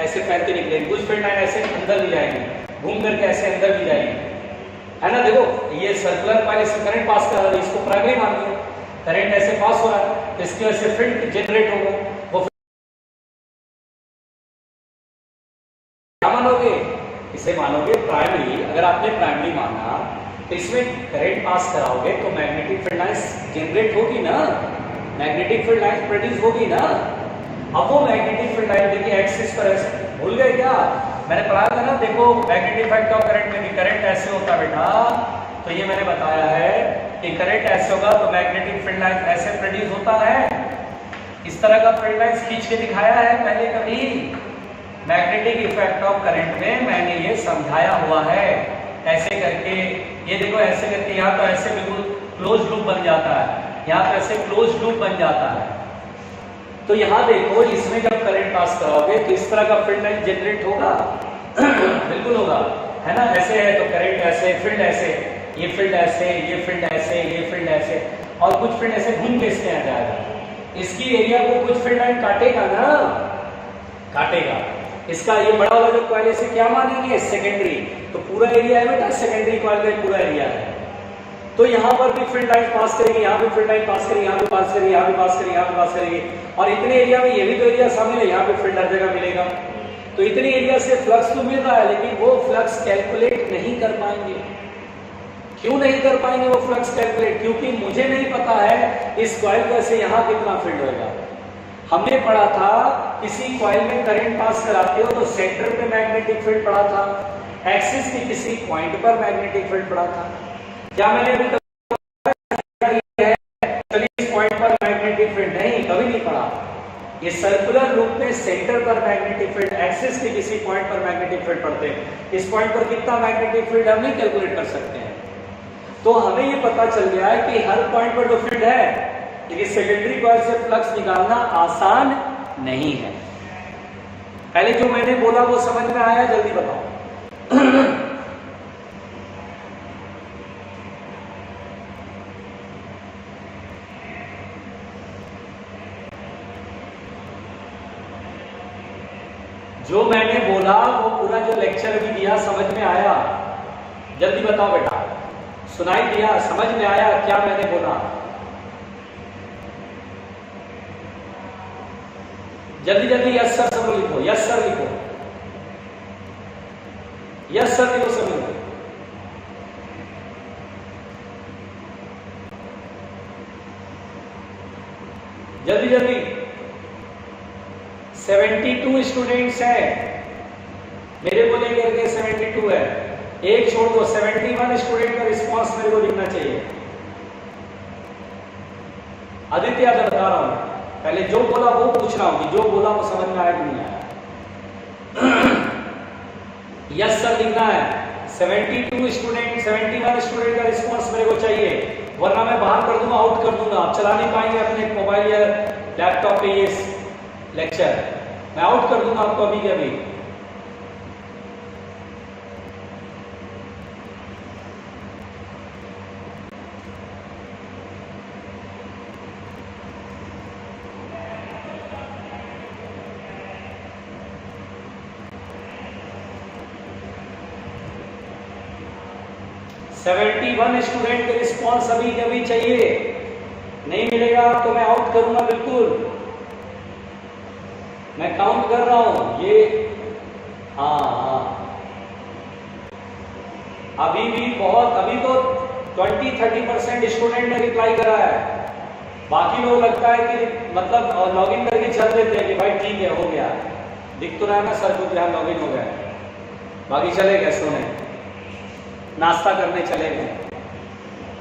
A: ऐसे फैलते निकलेंगे। कुछ फील्ड लाइन ऐसे अंदर भी जाएंगे, घूम करके ऐसे अंदर भी जाएंगे, है ना। देखो ये सर्कुलर कॉइल से करंट पास कर रहा है, इसको प्राइमरी मान लिया। करंट ऐसे पास हो रहा है तो इसकी वजह से फील्ड जनरेट होगा। वो क्या मानोगे, इसे मानोगे प्राइमरी। अगर आपने प्राइमरी माना तो इसमें करंट पास कराओगे तो मैग्नेटिक फील्ड लाइंस जनरेट होगी ना, मैग्नेटिक फील्ड लाइंस प्रोड्यूस होगी ना। अब वो मैग्नेटिक फील्ड लाइन देखिए एक्सिस पर ऐसे, भूल गए क्या, मैंने पढ़ाया था ना। देखो मैग्नेटिक इफेक्ट ऑफ करंट में कि करंट ऐसे होता है बेटा, तो ये मैंने बताया है कि करंट ऐसे होगा तो मैग्नेटिक फील्ड लाइन ऐसे प्रोड्यूस होता है। इस तरह का फील्ड लाइन खींच के दिखाया है पहले कभी। मैग्नेटिक इफेक्ट ऑफ करंट में मैंने ये समझाया हुआ है, ऐसे करके ये देखो ऐसे करके, यहाँ तो ऐसे बिल्कुल क्लोज लूप बन जाता है, यहाँ पे ऐसे क्लोज लूप बन जाता है। तो यहाँ देखो इसमें जब करंट पास कराओगे तो इस तरह का फील्ड लाइन जनरेट होगा बिल्कुल होगा, है ना। ऐसे है तो करंट ऐसे, फील्ड ऐसे, ये फील्ड ऐसे, ये फील्ड ऐसे, ये फील्ड ऐसे, और कुछ फील्ड ऐसे घूम के इसमें आ जाएगा। इसकी एरिया को कुछ फील्ड लाइन काटेगा ना, काटेगा। इसका ये बड़ा वाला जो कॉइल इसे क्या मानेंगे, सेकेंडरी। तो पूरा एरिया है बेटा सेकेंडरी कॉइल का पूरा एरिया है। तो यहाँ पर भी फील्ड लाइन पास करेगी, यहाँ भी फील्ड लाइन पास करेगी, यहाँ भी पास करेगी, यहाँ भी पास करेगी, यहाँ भी पास करेगी। और इतने एरिया में ये भी तो एरिया शामिल है, यहाँ पे फील्ड हर जगह मिलेगा। तो इतनी एरिया से फ्लक्स तो मिल रहा है, लेकिन वो फ्लक्स कैलकुलेट नहीं कर पाएंगे। क्यों नहीं कर पाएंगे वो फ्लक्स कैलकुलेट, क्योंकि मुझे नहीं पता है इस कॉइल का से यहाँ कितना फील्ड होगा। हमने पढ़ा था किसी कॉइल में करंट पास कराते हो तो सेंटर पे मैग्नेटिक फील्ड पढ़ा था, एक्सिस के किसी पॉइंट पर मैग्नेटिक फील्ड पढ़ा था। क्या मैंने अभी तक इस पॉइंट पर मैग्नेटिक फील्ड नहीं, कभी नहीं पढ़ा। ये सर्कुलर रूप में सेंटर पर मैग्नेटिक फील्ड, एक्सिस के किसी पॉइंट पर मैग्नेटिक फील्ड पढ़ते हैं। इस पॉइंट पर कितना मैग्नेटिक फील्ड हम नहीं कैलकुलेट कर सकते हैं। तो हमें ये पता चल गया है कि हर पॉइंट पर जो फील्ड है, लेकिन सेकेंडरी कॉइल से फ्लक्स निकालना आसान नहीं है। पहले जो मैंने बोला वो समझ में आया, जल्दी बताओ। जो मैंने बोला वो पूरा जो लेक्चर भी दिया समझ में आया, जल्दी बताओ बेटा। सुनाई दिया, समझ में आया क्या मैंने बोला, जल्दी जल्दी यस सर सब लिखो, यस सर लिखो, यस सर लिखो सब लिखो। जल्दी जल्दी। 72 स्टूडेंट्स हैं, मेरे को लेकर के 72 है, एक छोड़ दो। 71 स्टूडेंट का रिस्पांस मेरे को दिखना चाहिए। आदित्य आज बता रहा हूं, पहले जो बोला वो पूछ रहा हूं कि जो बोला वो समझ में आया कि नहीं आया। यस सर लिखना है। 72 स्टूडेंट, 71 स्टूडेंट का रिस्पांस मेरे को चाहिए, वरना मैं बाहर कर दूंगा, आउट कर दूंगा। आप चला नहीं पाएंगे अपने मोबाइल या लैपटॉप पे ये लेक्चर, मैं आउट कर दूंगा आपको अभी के अभी। वन स्टूडेंट के रिस्पॉन्स अभी के अभी चाहिए, नहीं मिलेगा तो मैं आउट करूंगा बिल्कुल। मैं काउंट कर रहा हूं ये, हाँ अभी भी बहुत, अभी तो 20-30% स्टूडेंट ने रिप्लाई करा है। बाकी लोग लगता है कि मतलब लॉगिन करके चल देते हैं कि भाई ठीक है हो गया, दिख तो रहा है ना सर को यहाँ लॉगिन हो गया, बाकी चले गए सोने, नाश्ता करने चले गए,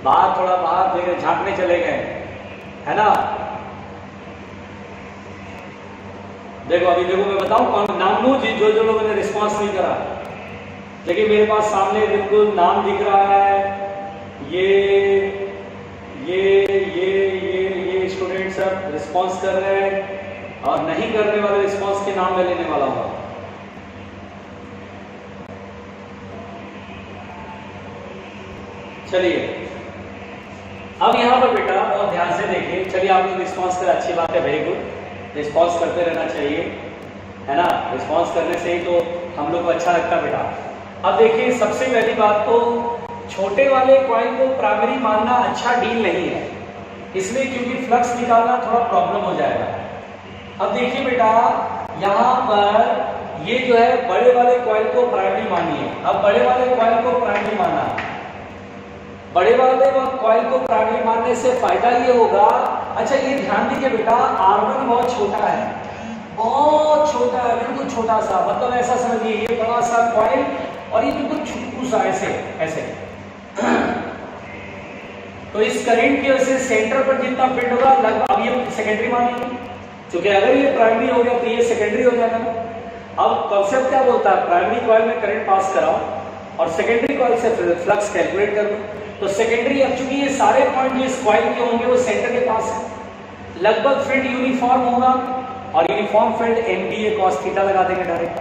A: बाहर थोड़ा बाहर जगह झांकने चले गए, है ना। देखो अभी देखो मैं बताऊं कौन नाम लूं जी, जो जो लोगों ने रिस्पांस नहीं करा। देखिए मेरे पास सामने बिल्कुल नाम दिख रहा है, ये स्टूडेंट सब रिस्पांस कर रहे हैं और नहीं करने वाले रिस्पांस के नाम मैं लेने वाला हूं। चलिए अब यहां पर बेटा बहुत ध्यान से देखिए, चलिए आप लोग रिस्पांस करें, अच्छी बात है, वेरी गुड, रिस्पांस करते रहना चाहिए, है ना, रिस्पांस करने से ही तो हम लोग को अच्छा लगता है बेटा। अब देखिए सबसे पहली बात तो छोटे वाले कॉइल को प्राइमरी मानना अच्छा डील नहीं है, इसलिए क्योंकि फ्लक्स निकालना थोड़ा प्रॉब्लम हो जाएगा। अब देखिए बेटा यहाँ पर ये जो है बड़े वाले कॉइल को प्राइमरी मानिए। अब बड़े वाले कॉइल को प्राइमरी माना, बड़े वाले कॉइल को प्राइमरी मानने से फायदा ये होगा, अच्छा ये ध्यान दीजिए बेटा R1 बहुत छोटा है, बहुत छोटा है, बिल्कुल छोटा सा, मतलब ऐसा समझिए ये बड़ा सा कॉइल और ये बिल्कुल छुटकू सा ऐसे ऐसे तो इस करंट की वजह से सेंटर पर जितना फील्ड होगा लगभग, अब ये सेकेंडरी मानेंगे क्योंकि अगर ये प्राइमरी हो गया तो ये सेकेंडरी हो जाएगा ना। अब कॉन्सेप्ट क्या बोलता है, प्राइमरी कॉइल में करंट पास कराओ और सेकेंडरी कॉइल से फ्लक्स कैलकुलेट कर लो। तो सेकेंडरी, अब चूंकि ये सारे पॉइंट इस कॉइल के होंगे वो सेंटर के पास है, लगभग फील्ड यूनिफॉर्म होगा और uniform field NBA cos theta लगा देंगे डायरेक्ट।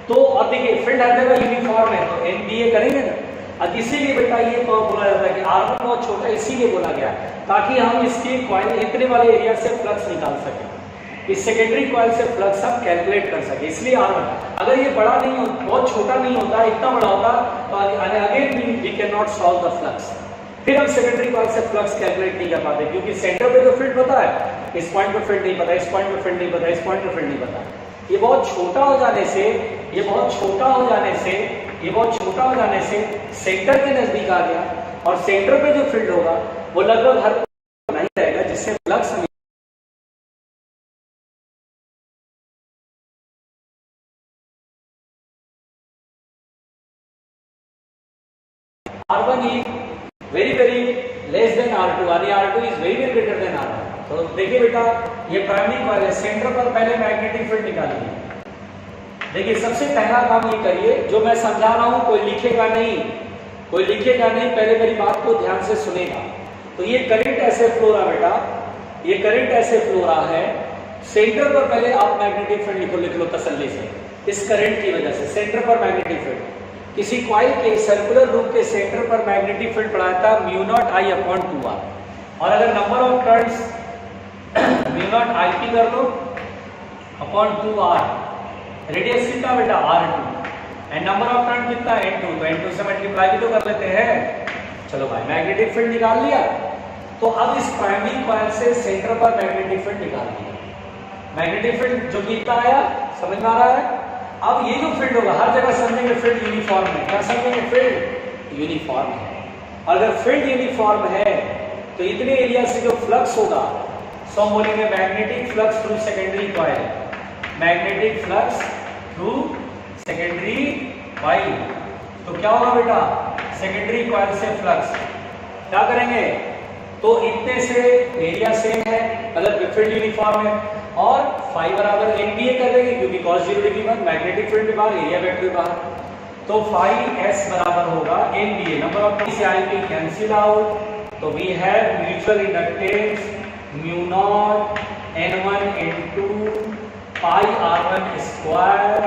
A: तो अब देखिए फील्ड हर जगह यूनिफॉर्म है तो NBA करेंगे ना। अब इसीलिए बेटा ये बोला जाता है कि R1 बहुत छोटा, इसीलिए बोला गया ताकि हम इसके कॉइल इतने वाले एरिया से फ्लक्स निकाल सकें, इस सेकेंडरी कॉइल से फ्लक्स हम कैलकुलेट कर सके, इसलिए R1। अगर ये बड़ा नहीं हो, बहुत छोटा नहीं होता, इतना बड़ा होता तो again we can not solve the flux, फिर हम सेकेंडरी कॉइल से फ्लक्स कैलकुलेट नहीं कर पाते क्योंकि सेंटर पे तो फील्ड पता है, इस पॉइंट पे फील्ड नहीं पता, इस पॉइंट पे फील्ड नहीं पता, इस पॉइंट पे फील्ड नहीं पता। ये बहुत छोटा हो जाने से, ये बहुत छोटा हो जाने से, ये बहुत छोटा हो जाने से सेंटर के नजदीक आ गया और सेंटर पे जो फील्ड होगा वो लगभग हर नहीं रहेगा, जिससे flux R1 is very less than R2 and R2 is very greater than R1। तो देखिए बेटा ये प्राइमरी कॉइल है, सेंटर पर पहले मैग्नेटिक फील्ड निकालिए। देखिए सबसे पहला काम ये करिए, जो मैं समझा रहा हूं कोई लिखेगा नहीं, कोई लिखेगा नहीं, पहले मेरी बात को ध्यान से सुनेगा। तो ये करंट ऐसे फ्लो रहा बेटा, ये करंट ऐसे फ्लो रहा है, सेंटर पर पहले आप मैग्नेटिक फील्ड लिख लो तसल्ली से, इस करंट की वजह से सेंटर पर मैग्नेटिक फील्ड, किसी कॉइल के सर्कुलर रूप के सेंटर पर मैग्नेटिक फील्ड पड़ा था μ0I/2R और अगर नंबर ऑफ टर्न्स μ0IP कर लो अपॉन 2R, रेडियस कितना बेटा R2 and number of turn कितना N2, तो N2 से मल्टीप्लाई भी तो कर लेते हैं। चलो भाई मैग्नेटिक फील्ड निकाल लिया, तो अब इस प्राइमरी कॉइल से सेंटर पर मैग्नेटिक फील्ड निकाल लिया, मैग्नेटिक फील्ड जो कितना आया समझ में आ रहा है। अब ये जो फील्ड होगा हर जगह समझेंगे फील्ड यूनिफॉर्म है, क्या समझेंगे फील्ड यूनिफॉर्म है, अगर फील्ड यूनिफॉर्म है तो इतने एरिया से जो फ्लक्स होगा सो हम बोलेंगे magnetic flux through secondary coil, magnetic flux through secondary coil. तो क्या होगा बेटा सेकेंडरी कॉइल से फ्लक्स क्या करेंगे, तो इतने से एरिया सेम है मतलब फील्ड यूनिफॉर्म है और फाई बराबर NBA कर देंगे क्योंकि cos 0 डिग्री बाहर, मैग्नेटिक फील्ड भी बाहर, एरिया वेक्टर भी बाहर, तो फाई S बराबर होगा NBA, नंबर ऑफ टर्न्स से IP कैंसिल आउट, तो we have mutual inductance μ0 N1 N2 pi R1 square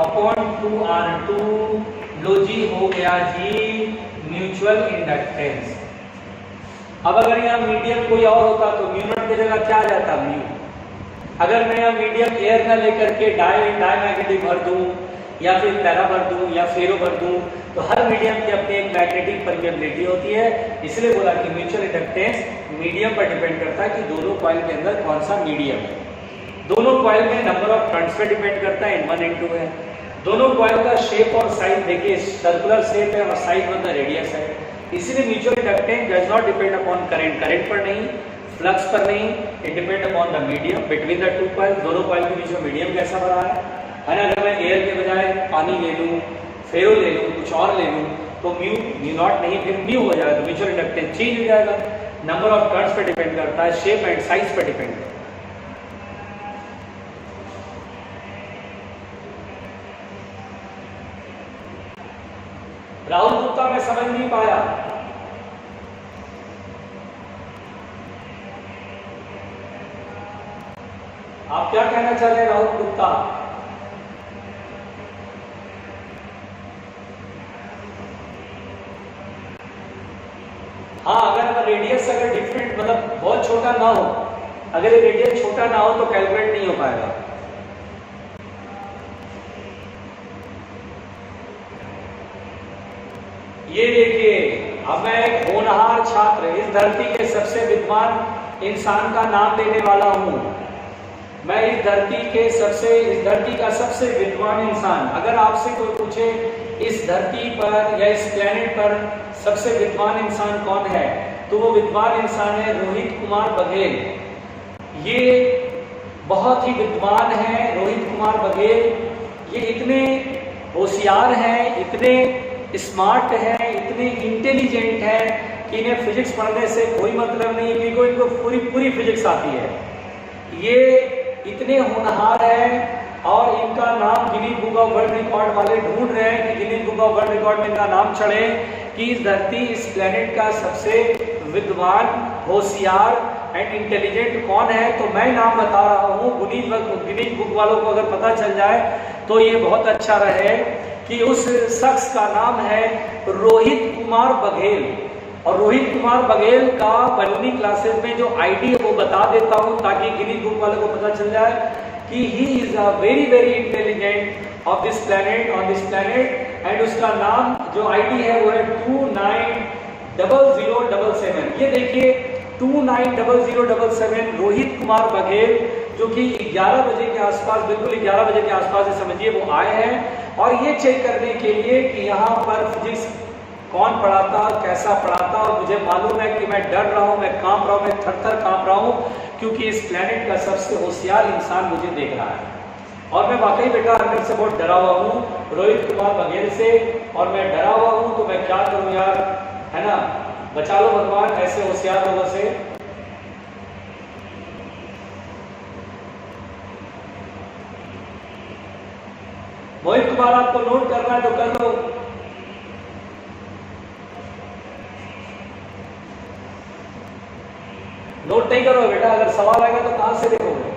A: upon 2R2, लो जी हो गया जी म्यूचुअल इंडक्टेंस। अब अगर यहाँ मीडियम कोई और होता तो μ0 की जगह क्या आ जाता म्यू, अगर मैं यहाँ मीडियम एयर ना लेकर के डायमैग्नेटिक भर दूं या फिर पैरा भर दूं या फेरो भर दूं तो हर मीडियम की अपनी एक मैग्नेटिक परमिएबिलिटी होती है, इसलिए बोला कि म्यूचुअल इंडक्टेंस मीडियम पर डिपेंड करता है कि दोनों कॉइल के अंदर कौन सा मीडियम है। दोनों कॉइल में नंबर ऑफ टर्न्स पे डिपेंड करता है, N1 N2 है। दोनों कॉइल का शेप और साइज देखिए सर्कुलर शेप है और साइज मतलब रेडियस है, इसलिए mutual inductance does not depend upon current, current पर नहीं, फ्लक्स पर नहीं, it depend upon the medium between the two coil, दोनों कॉइल के बीच में मीडियम कैसा बना है ना। अगर मैं एयर के बजाय पानी ले लूँ, फेरो ले लूँ, कुछ और ले लूँ, तो म्यू नॉट नहीं, फिर म्यू हो जाएगा, तो म्यूचुअल इंडक्टेंस चेंज हो जाएगा। नंबर ऑफ टर्न्स पे डिपेंड करता है, शेप एंड साइज पे डिपेंड करता है। राहुल गुप्ता मैं समझ नहीं पाया। आप क्या कहना चाह रहे हैं राहुल गुप्ता? हाँ, अगर रेडियस अगर डिफरेंट मतलब बहुत छोटा ना हो, अगर ये रेडियस छोटा ना हो तो कैलकुलेट नहीं हो पाएगा। ये देखिए, अब मैं एक होनहार छात्र, इस धरती के सबसे विद्वान इंसान का नाम लेने वाला हूं। मैं इस धरती का सबसे विद्वान इंसान, अगर आपसे कोई पूछे इस धरती पर या इस प्लेनेट पर सबसे विद्वान इंसान कौन है, तो वो विद्वान इंसान है रोहित कुमार बघेल। ये बहुत ही विद्वान है रोहित कुमार बघेल। ये इतने होशियार हैं, इतने स्मार्ट है, इतने इंटेलिजेंट है कि इन्हें फिजिक्स पढ़ने से कोई मतलब नहीं है, क्योंकि इनको पूरी फिजिक्स आती है। ये इतने होनहार हैं और इनका नाम Guinness book of world record वाले ढूंढ रहे हैं कि Guinness book of world record में इनका नाम चढ़े कि इस धरती, इस प्लेनेट का सबसे विद्वान, होशियार एंड इंटेलिजेंट कौन है। तो मैं नाम बता रहा हूँ, गिनीज बुक वालों को अगर पता चल जाए तो ये बहुत अच्छा रहे कि उस शख्स का नाम है रोहित कुमार बघेल। और रोहित कुमार बघेल का 12वीं क्लासेस में जो आईडी है वो बता देता हूं, ताकि गिनीज बुक वाले को पता चल जाए कि he is a very very intelligent of this planet, on this planet. And उसका नाम जो आईडी है वो है 290077। ये देखिए 290077 रोहित कुमार बघेल, जो कि 11 बजे के आसपास, बिल्कुल 11 बजे के आसपास समझिए वो आए हैं, और ये चेक करने के लिए कि यहाँ पर फिजिक्स कौन पढ़ाता, कैसा पढ़ाता। और मुझे मालूम है कि मैं डर रहा हूँ, मैं कांप रहा हूँ, मैं थर-थर कांप रहा हूँ, क्योंकि इस प्लेनेट का सबसे होशियार इंसान मुझे देख रहा है। और मैं वाकई बेटा अंदर से बहुत डरा हुआ हूँ रोहित कुमार बघेल से, और मैं डरा हुआ हूँ तो मैं क्या करूँ यार, है ना। बचा लो भगवान ऐसे होशियार लोगों से। मोहित कुमार आपको नोट करना है तो कर लो। नोट नहीं करो बेटा, अगर सवाल आएगा तो कहां से देखोगे।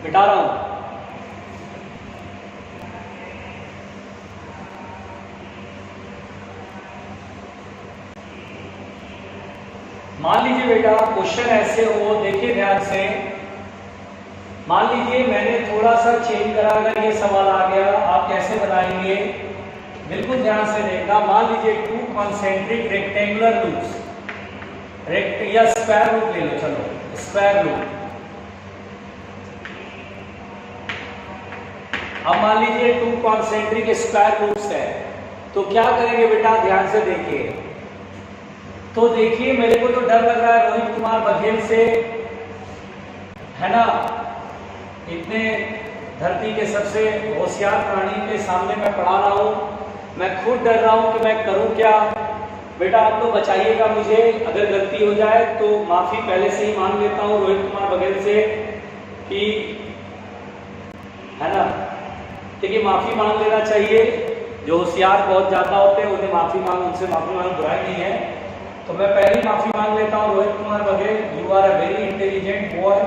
A: मिटा रहा हूं। मान लीजिए बेटा क्वेश्चन ऐसे हो, देखिए ध्यान से। मान लीजिए मैंने थोड़ा सा चेंज करा, अगर ये सवाल आ गया आप कैसे बनाएंगे, बिल्कुल ध्यान से देखना। मान लीजिए 2 कॉन्सेंट्रिक रेक्टेंगुलर लूप्स, या स्क्वायर लूप ले लो, चलो स्क्वायर लूप। अब मान लीजिए 2 कॉन्सेंट्रिक स्क्वायर लूप्स है, तो क्या करेंगे बेटा, ध्यान से देखिए। तो देखिए मेरे को तो डर लग रहा है रोहित कुमार बघेल से, है ना। इतने धरती के सबसे होशियार प्राणी के सामने मैं पढ़ा रहा हूँ, मैं खुद डर रहा हूँ कि मैं करूँ क्या। बेटा आप तो बचाइएगा मुझे, अगर गलती हो जाए तो माफी पहले से ही मांग लेता हूँ रोहित कुमार बघेल से कि, है ना। देखिए माफी मांग लेना चाहिए, जो होशियार बहुत ज्यादा होते हैं उन्हें उनसे माफी मांग बुराई नहीं है। तो मैं पहली माफी मांग लेता हूँ Rohit Kumar Baghel, you are a very intelligent boy,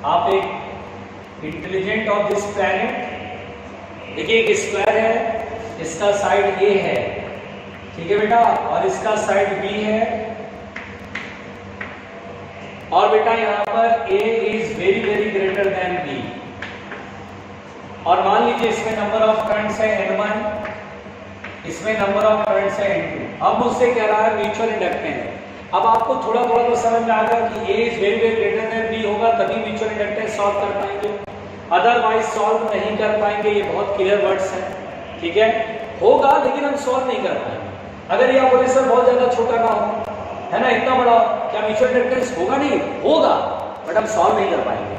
A: आप एक इंटेलिजेंट ऑफ दिस प्लैनेट। देखिए एक स्क्वायर है, इसका साइड ए है, ठीक है बेटा, और इसका साइड बी है। और बेटा यहाँ पर A is very very greater than B. और मान लीजिए इसमें नंबर ऑफ करंट्स है N1, इसमें नंबर ऑफ करंट्स है N2। अब मुझसे कह रहा है म्यूचुअल इंडक्टेंस। अब आपको थोड़ा थोड़ा तो समझ में आ गया कि A is very very greater then B होगा, तभी म्यूचुअल इंडक्टेंस सॉल्व कर पाएंगे, अदरवाइज सॉल्व नहीं कर पाएंगे। ये बहुत क्लियर वर्ड्स हैं। ठीक है, होगा लेकिन हम सॉल्व नहीं कर पाएंगे। अगर यह पोटेंशियल बहुत ज्यादा छोटा ना हो, है ना, इतना बड़ा, क्या म्यूचुअल इंडक्टेंस होगा? नहीं होगा, बट हम सॉल्व नहीं कर पाएंगे,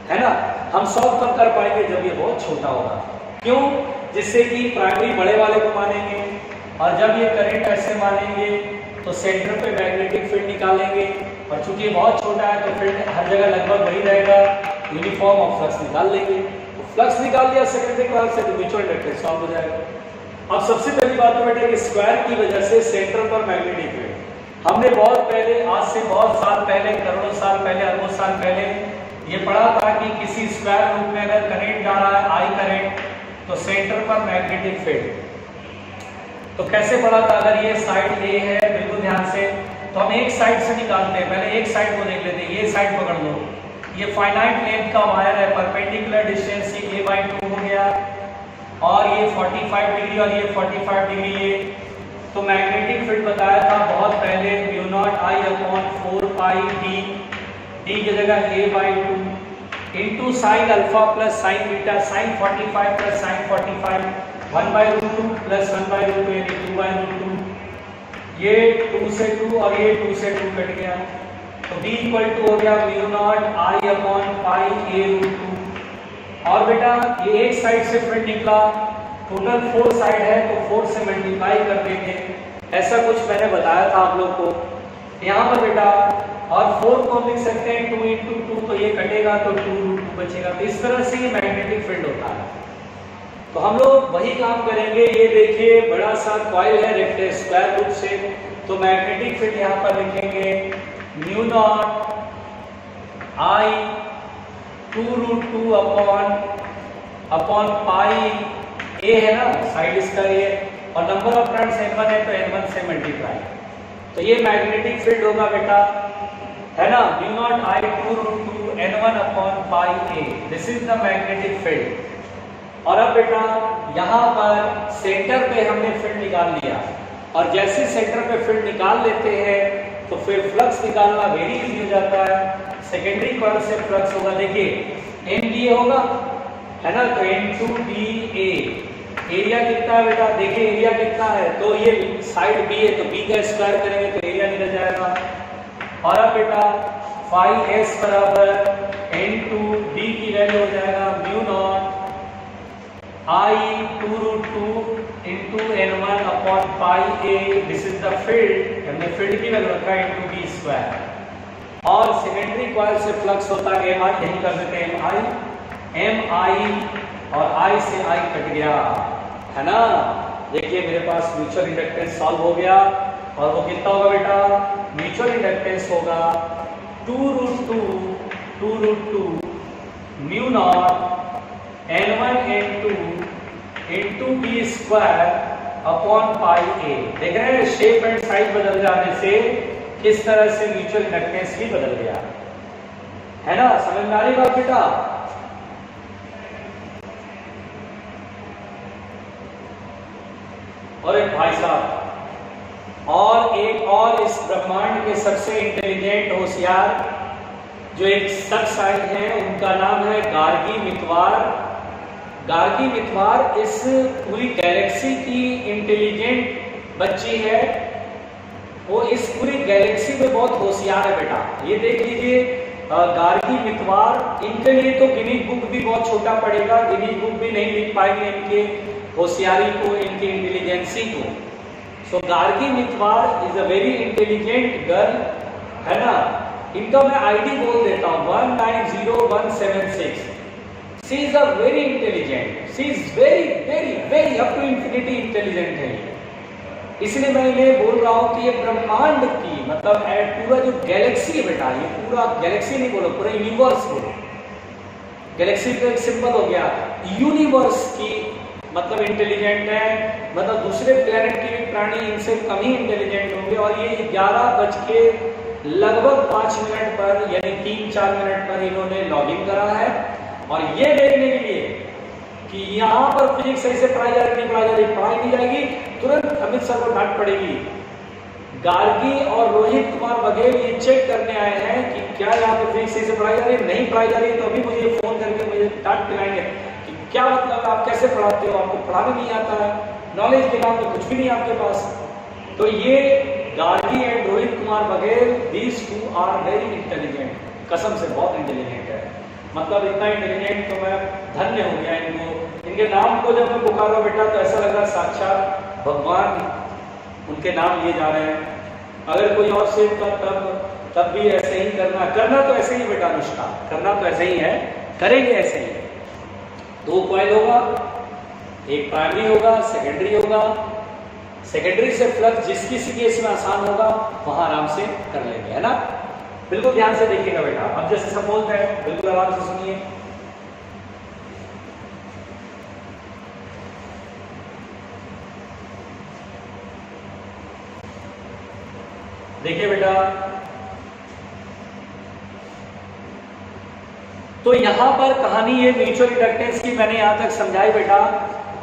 A: है ना। हम सॉल्व तब कर पाएंगे जब ये बहुत छोटा होगा। क्यों? जिससे कि प्राइमरी बड़े वाले को मानेंगे, और जब ये करंट ऐसे मानेंगे तो सेंटर पे मैग्नेटिक फील्ड निकालेंगे, और चूंकि बहुत छोटा है तो फील्ड हर जगह लगभग वही रहेगा, यूनिफॉर्म और फ्लक्स निकाल लेंगे। तो फ्लक्स निकाल लिया सेकेंडरी कॉइल से, तो म्यूचुअल इंडक्टेंस सॉल्व हो जाएगा। अब सबसे पहली बात तो बेटा कि स्क्वायर की वजह से सेंटर पर मैग्नेटिक फील्ड, हमने बहुत पहले, आज से बहुत साल पहले, करोड़ों साल पहले, अरबों साल पहले ये पढ़ा था कि किसी स्क्वायर रूप में अगर करंट जा रहा है, आई करंट, तो सेंटर पर मैग्नेटिक फील्ड। तो कैसे पढ़ा था? अगर ये साइड ए है, बिल्कुल ध्यान से, तो हम एक साइड से निकालते हैं, पहले एक साइड को देख लेते हैं। ये साइड पकड़ लो, ये फाइनाइट लेंथ का वायर है, परपेंडिकुलर डिस्टेंस ये a/2 हो गया, और ये 45 डिग्री और ये 45 डिग्री ये। तो मैग्नेटिक फील्ड बताया था बहुत पहले, μ0I/4πd, d की जगह a/2 into sine alpha plus sine beta, sine 45 plus sine 45, 1/√2 plus 1/√2 यानी 2/√2। ये 2 से 2 और ये 2 से 2 कट गया, तो b = हो गया μ0I/πa√2। और बेटा ये एक साइड से फील्ड निकला, टोटल 4 साइड है तो 4 से मल्टीप्लाई कर देंगे, ऐसा कुछ मैंने बताया था आप लोग को यहाँ पर बेटा। और 4 को लिख सकते हैं 2 × 2, तो ये कटेगा तो 2√2 बचेगा। तो इस तरह से ये मैग्नेटिक फील्ड होता है। तो हम लोग वही काम करेंगे। ये देखिए बड़ा सा कॉइल है रेक्टेंगल स्क्वायर रूप से, तो मैग्नेटिक फील्ड यहाँ पर लिखेंगे μ0I 2√2 अपॉन पाई a है ना, साइड इसका ये, और नंबर ऑफ टर्न्स n1 है तो n1 से मल्टीप्लाई। तो ये मैग्नेटिक फील्ड होगा बेटा, है ना, μ0I 2√2 n1 upon pi a, this is the magnetic field. और अब बेटा यहाँ पर सेंटर पे हमने फील्ड निकाल लिया, और जैसे सेंटर पे फील्ड निकाल लेते हैं तो फिर फ्लक्स निकालना वेरी इजी हो जाता है। सेकेंडरी कॉइल से फ्लक्स होगा, देखिए NDA होगा, है ना, तो N2DA। एरिया कितना है बेटा? देखिए एरिया कितना है, तो ये साइड B है तो B का स्क्वायर करेंगे तो एरिया निकल जाएगा। और अब बेटा फाई S बराबर N2D की वैल्यू हो जाएगा μ0I 2√2 into n1 upon pi a, this is the field, हमने फील्ड की वैल्यू रखा है इंटू d स्क्वायर। और सेकेंडरी कॉइल से फ्लक्स होता है mi, यही कर देते हैं mi, और i से i कट गया, है ना। देखिए मेरे पास म्यूचुअल इंडक्टेंस सॉल्व हो गया, और वो कितना होगा बेटा? म्यूचुअल इंडक्टेंस होगा 2√2 μ0 n1 n2 into b square upon pi a। देख रहे हैं शेप एंड साइज बदल जाने से किस तरह से म्यूचुअल इंडक्टेंस भी बदल गया, है ना। समझ में आ रही बात बेटा? और एक भाई साहब, और एक और इस ब्रह्मांड के सबसे इंटेलिजेंट होशियार जो एक शख्स आए हैं, उनका नाम है गार्गी मितवार। गार्गी मितवार इस पूरी गैलेक्सी की इंटेलिजेंट बच्ची है, वो इस पूरी गैलेक्सी में बहुत होशियार है बेटा। ये देख लीजिए गार्गी मितवार, इनके लिए तो गिनीज बुक भी बहुत छोटा पड़ेगा, गिनीज बुक भी नहीं लिख पाएंगे इनके होशियारी को, इनकी इंटेलिजेंसी को। So Gargi Mitwar is a very intelligent girl, है ना। इनका मैं आईडी बोल देता हूँ 190176। She is a very intelligent, she is very very very up to infinity intelligent है। इसलिए मैं इन्हें बोल रहा हूँ कि ये ब्रह्मांड की मतलब पूरा जो गैलेक्सी है बेटा, ये पूरा गैलेक्सी नहीं बोलो, पूरा यूनिवर्स बोलो। गैलेक्सी का एक सिंबल हो गया, यूनिवर्स की मतलब इंटेलिजेंट है, मतलब दूसरे प्लेनेट के भी प्राणी इनसे कम ही इंटेलिजेंट होंगे। और ये 11:05 पर यानी 3-4 मिनट पर इन्होंने लॉगिन करा है, और ये देखने के लिए कि यहाँ पर फिजिक्स सही से पढ़ाई जा रही नहीं पढ़ाई जा रही, पढ़ाई नहीं जाएगी, तुरंत अमित सर को डांट पड़ेगी। गार्गी और रोहित कुमार बघेल ये चेक करने आए हैं कि क्या यहाँ पर फिजिक्स सही से पढ़ाई जा रही है, नहीं पढ़ाई जा रही है, तो अभी मुझे फोन करके मुझे डांट पिलाएंगे कि क्या मतलब है, आप कैसे पढ़ाते हो, आपको पढ़ाना नहीं आता है, नॉलेज के नाम पे कुछ भी नहीं आपके पास। तो ये Gargi and Rohit Kumar Baghel, these two are very intelligent, कसम से बहुत इंटेलिजेंट है, मतलब इतना इंटेलिजेंट तो मैं धन्य हो गया इनको। इनके नाम को जब मैं पुकारा बेटा तो ऐसा लगा साक्षात भगवान उनके नाम लिए जा रहे हैं। अगर कोई और सेव का तब भी ऐसे ही करना तो ऐसे ही बेटा अनुष्का, करना तो ऐसे ही है, करेंगे ऐसे ही। 2 कॉइल होगा, एक प्राइमरी होगा, सेकेंडरी होगा, सेकेंडरी से फ्लक्स जिस किसी केस में आसान होगा वहां आराम से कर लेंगे, है ना। बिल्कुल ध्यान से देखिएगा बेटा। अब जैसे सपोज है, बिल्कुल आराम से सुनिए। देखिए बेटा, तो यहां पर कहानी ये म्यूचुअल इंडक्टेंस की मैंने यहां तक समझाई बेटा।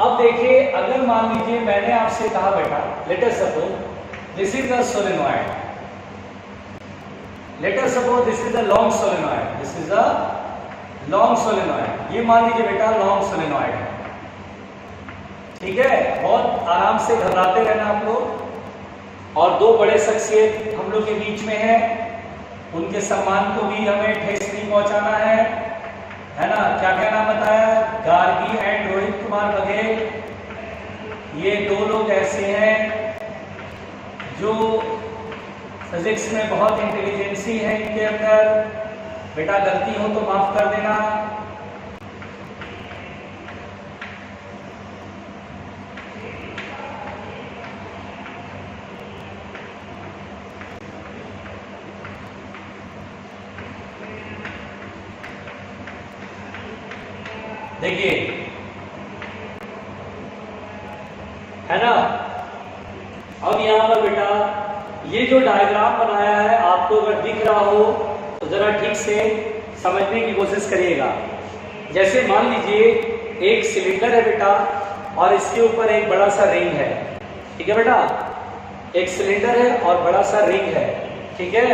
A: अब देखिए, अगर मान लीजिए मैंने आपसे कहा बेटा, let us suppose this is a solenoid, let us suppose this is a long solenoid, this is a long solenoid, ये मान लीजिए बेटा लॉन्ग सोलेनॉइड है, ठीक है। बहुत आराम से घबराते रहना आप लोग। और 2 बड़े शख्सियत हम लोग के बीच में है, उनके सम्मान को भी हमें ठेस नहीं पहुंचाना है ना। क्या क्या नाम बताया, गार्गी एंड रोहित कुमार बघेल। ये 2 लोग ऐसे हैं जो फिजिक्स में बहुत इंटेलिजेंसी है इनके अंदर। बेटा गलती हो तो माफ कर देना। देखिए, है ना। अब यहां पर बेटा ये जो डायग्राम बनाया है, आपको अगर दिख रहा हो तो जरा ठीक से समझने की कोशिश करिएगा। जैसे मान लीजिए एक सिलेंडर है बेटा, और इसके ऊपर एक बड़ा सा रिंग है, ठीक है बेटा। एक सिलेंडर है और बड़ा सा रिंग है, ठीक है,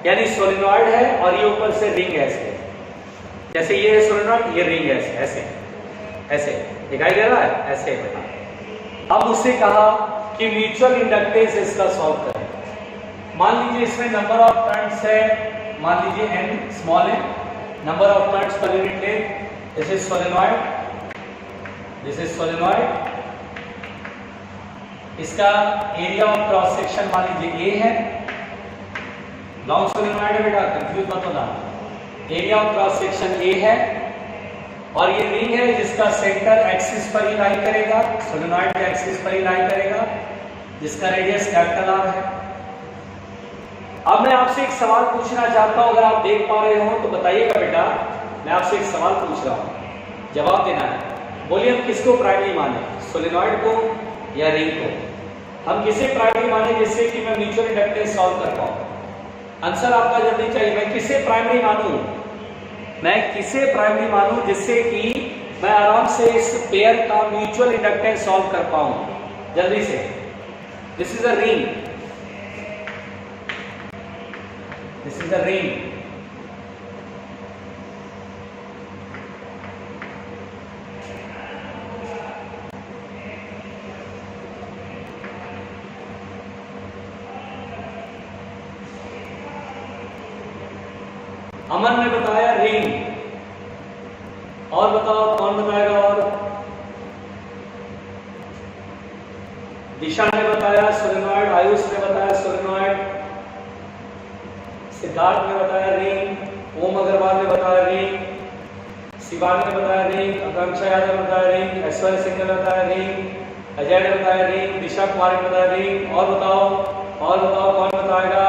A: यानी सोलेनॉइड है और ये ऊपर से रिंग है ऐसे, जैसे ये सोलेनॉइड, ये रिंग है ऐसे ऐसे दिखाई दे रहा है, ऐसे बेटा। अब उससे कहा कि म्यूचुअल इंडक्टेंस इसका सॉल्व करें। मान लीजिए इसमें नंबर ऑफ टर्न्स है, मान लीजिए n स्मॉल है, number of turns per unit ले। This is solenoid, this is solenoid. इसका एरिया ऑफ क्रॉस सेक्शन मान लीजिए a है, लॉन्ग सोलेनॉइड है बेटा, कंफ्यूज मत होना। Area of cross section A है, और ये रिंग है जिसका सेंटर एक्सिस पर ही लाई करेगा, सोलेनॉइड के एक्सिस पर ही लाई करेगा, जिसका रेडियस कैपिटल R है। अब मैं आपसे एक सवाल पूछना चाहता हूं, अगर आप देख पा रहे हो तो बताइएगा बेटा। मैं आपसे एक सवाल पूछ रहा हूं, जवाब देना है। बोलिए, हम किसको प्राइमरी माने, सोलेनॉइड को या रिंग को? हम किसे प्राइमरी माने जिससे कि मैं म्यूचुअल इंडक्टेंस सॉल्व कर पाऊं? आंसर आपका जल्दी चाहिए। मैं किसे प्राइमरी मानूं, मैं किसे प्राइमरी मानूं जिससे कि मैं आराम से इस पेयर का म्यूचुअल इंडक्टेंस सॉल्व कर पाऊं? जल्दी से। This is a ring, this is a ring. Aman ने बताया रिंग, और बताओ कौन बताएगा? और दिशा ने बताया सोलेनॉइड, आयुष ने बताया सोलेनॉइड, सिद्धार्थ ने बताया रिंग, ओम अग्रवाल ने बताया रिंग, शिवानी ने बताया रिंग, आकांक्षा यादव ने बताया रिंग, ऐश्वर्य सिंह ने बताया रिंग, अजय ने बताया रिंग, दिशा कुमारी ने बताया रिंग। और बताओ, और बताओ कौन बताएगा?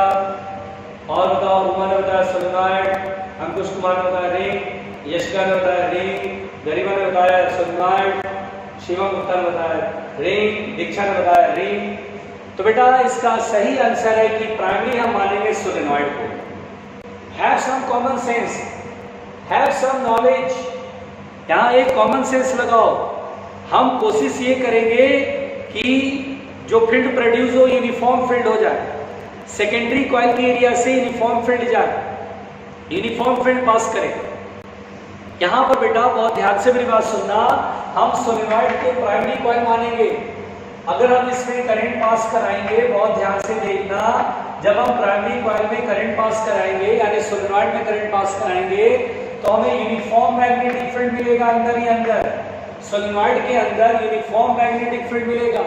A: और बताओ, उमा ने बताया सोलेनॉइड, अंकुश कुमार ने बताया रिंग, यशिका ने बताया रिंग, गरिमा ने बताया सोलेनॉइड, शिवम गुप्ता ने बताया रिंग, दीक्षा ने बताया रिंग। तो बेटा इसका सही आंसर है कि प्राइमरी हम मानेंगे सोलेनॉइड को। Have some common sense, have some knowledge. यहाँ एक कॉमन सेंस लगाओ। हम कोशिश ये करेंगे कि जो फील्ड प्रोड्यूस हो यूनिफॉर्म फील्ड हो जाए, सेकेंडरी कॉइल के एरिया से यूनिफॉर्म फील्ड जाए, यूनिफॉर्म फील्ड पास करें। यहाँ पर बेटा बहुत ध्यान से मेरी बात सुनना, हम सोलेनॉइड को प्राइमरी कॉइल मानेंगे। अगर हम इसमें करंट पास कराएंगे, बहुत ध्यान से देखना, जब हम प्राइमरी कॉइल में करंट पास कराएंगे यानी सोलेनॉइड में करंट पास कराएंगे तो हमें यूनिफॉर्म मैग्नेटिक फील्ड मिलेगा अंदर ही अंदर, सोलेनॉइड के अंदर यूनिफॉर्म मैग्नेटिक फील्ड मिलेगा।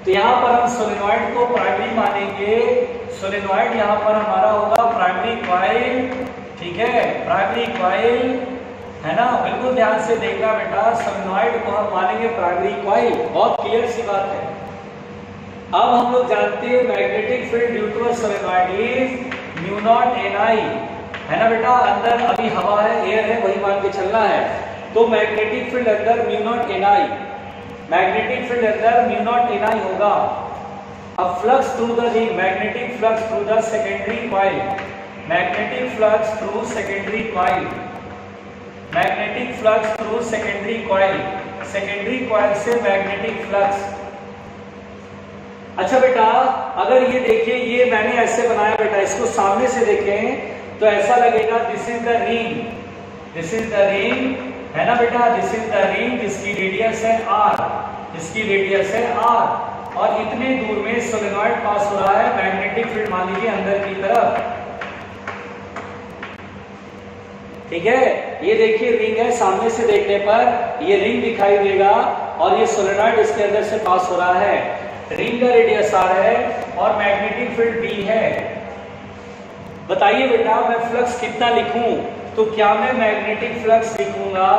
A: तो यहाँ पर हम सोलेनॉइड को प्राइमरी मानेंगे, सोलेनॉइड यहाँ पर हमारा होगा प्राइमरी कॉइल, ठीक है, प्राइमरी कॉइल है ना। बिल्कुल ध्यान से देखना बेटा, सोलेनॉइड को हम मानेंगे प्राइमरी कॉइल, बहुत क्लियर सी बात है। अब हम लोग जानते हैं magnetic field due to a solenoid is mu naught n I, है ना बेटा, अंदर अभी हवा है, एयर है, वही मान के चलना है। तो मैग्नेटिक फील्ड अंदर म्यू नॉट एन आई, मैग्नेटिक फील्ड अंदर म्यू नॉट एन आई होगा। अब flux through the ring, magnetic flux through the secondary coil, magnetic flux through secondary coil, magnetic flux through secondary coil, secondary coil से magnetic flux. अच्छा बेटा, अगर ये देखिए, ये मैंने ऐसे बनाया बेटा, इसको सामने से देखें तो ऐसा लगेगा this is the ring, this is the ring, है ना बेटा, दिस इज द रिंग जिसकी रेडियस है r, जिसकी रेडियस है r, और इतने दूर में सोलेनॉइड पास हो रहा है, मैग्नेटिक फील्ड मान लीजिए अंदर की तरफ, ठीक है। ये देखिए रिंग है, सामने से देखने पर ये रिंग दिखाई देगा और ये सोलेनॉइड इसके अंदर से पास हो रहा है, रिंग का रेडियस r है और मैग्नेटिक फील्ड B है। बताइए बेटा, मैं फ्लक्स कितना लिखूं? तो क्या मैं मैग्नेटिक फ्लक्स लिखूंगा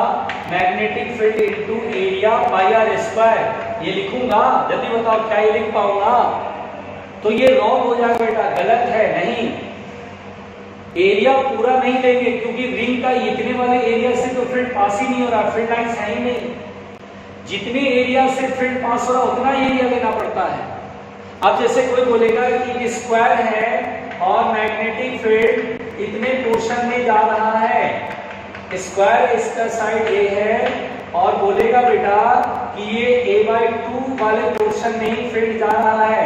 A: magnetic field into area bye r square, ये लिखूंगा? जल्दी बताओ, क्या ये लिख पाऊंगा? तो ये रॉन्ग हो जाएगा बेटा, गलत है, नहीं। एरिया पूरा नहीं लेंगे क्योंकि रिंग का इतने वाले एरिया से तो फील्ड पास ही नहीं हो रहा, फील्ड लाइंस है ही नहीं। जितने एरिया से फील्ड पास हो रहा उतना एरिया लेना पड़ता है। अब जैसे कोई बोलेगा कि स्क्वायर है और मैग्नेटिक फील्ड इतने पोर्शन में जा रहा है, स्क्वायर इसका साइड ए है और बोलेगा बेटा कि ये a/2 वाले पोर्शन में ही फील्ड जा रहा है,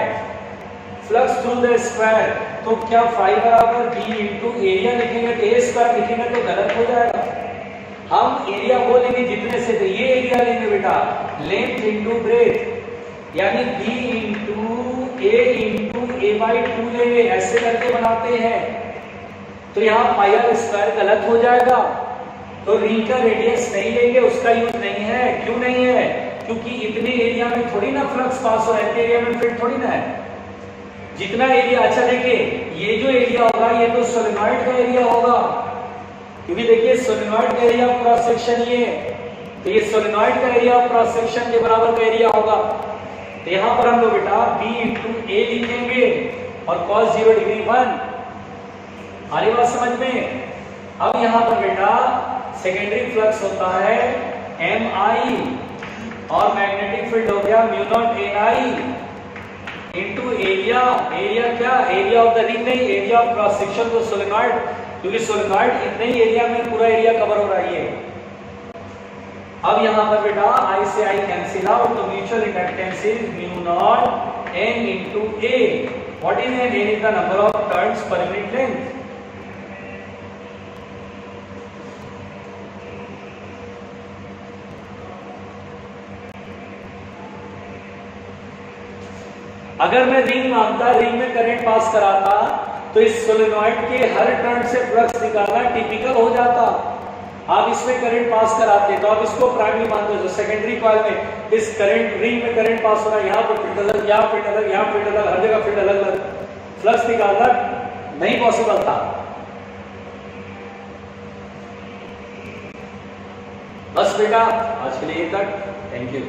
A: फ्लक्स थ्रू द स्क्वायर, तो क्या फाई बराबर b इंटू एरिया लिखेंगे तो a स्क्वायर लिखेंगे तो गलत हो जाएगा। हम एरिया वो लेंगे जितने से, तो ये एरिया लेंगे बेटा, लेंथ इंटू ब्रेथ, यानी b into a into a/2 लेंगे, ऐसे करके बनाते हैं। तो यहाँ पाई r स्क्वायर गलत हो जाएगा, तो रिंग का रेडियस नहीं लेंगे, उसका यूज नहीं है। क्यों नहीं है? क्योंकि इतने एरिया में थोड़ी ना फ्लक्स पास हो रहा है, एरिया में फील्ड थोड़ी ना है, जितना एरिया। अच्छा देखिए, ये जो एरिया होगा ये तो सोलेनॉइड का एरिया होगा, क्योंकि देखिए सोलेनॉइड का एरिया क्रॉस सेक्शन ये, तो ये सोलेनॉइड का एरिया क्रॉस सेक्शन के बराबर का एरिया होगा। तो यहाँ पर हम लोग बेटा b इंटू ए लिखेंगे और cos 0 डिग्री 1, आ रही बात समझ में? अब यहाँ पर बेटा सेकेंडरी फ्लक्स होता है mi और मैग्नेटिक फील्ड हो गया mu naught ni into area, area क्या, एरिया ऑफ द रिंग नहीं, एरिया ऑफ क्रॉस सेक्शन तो सोलेनॉइड, क्योंकि सोलेनॉइड इतने ही एरिया में पूरा एरिया कवर हो रहा है। अब यहाँ पर बेटा I से I कैंसिल आउट, तो mutual inductance is mu not n into a। What is n? n is the number of turns per unit length. अगर मैं रिंग मानता, रिंग में करंट पास कराता, तो इस सोलेनॉइड के हर टर्न से फ्लक्स निकालना टिपिकल हो जाता। आप इसमें करंट पास कराते तो आप इसको प्राइमरी मानते हो, सेकेंडरी कॉइल में इस करंट रिंग में करंट पास हो रहा है, यहाँ पर फील्ड अलग, यहाँ फील्ड अलग, यहाँ फील्ड अलग, हर जगह फील्ड अलग अलग, फ्लक्स निकालना नहीं पॉसिबल था। बस बेटा आज के लिए तक, थैंक यू।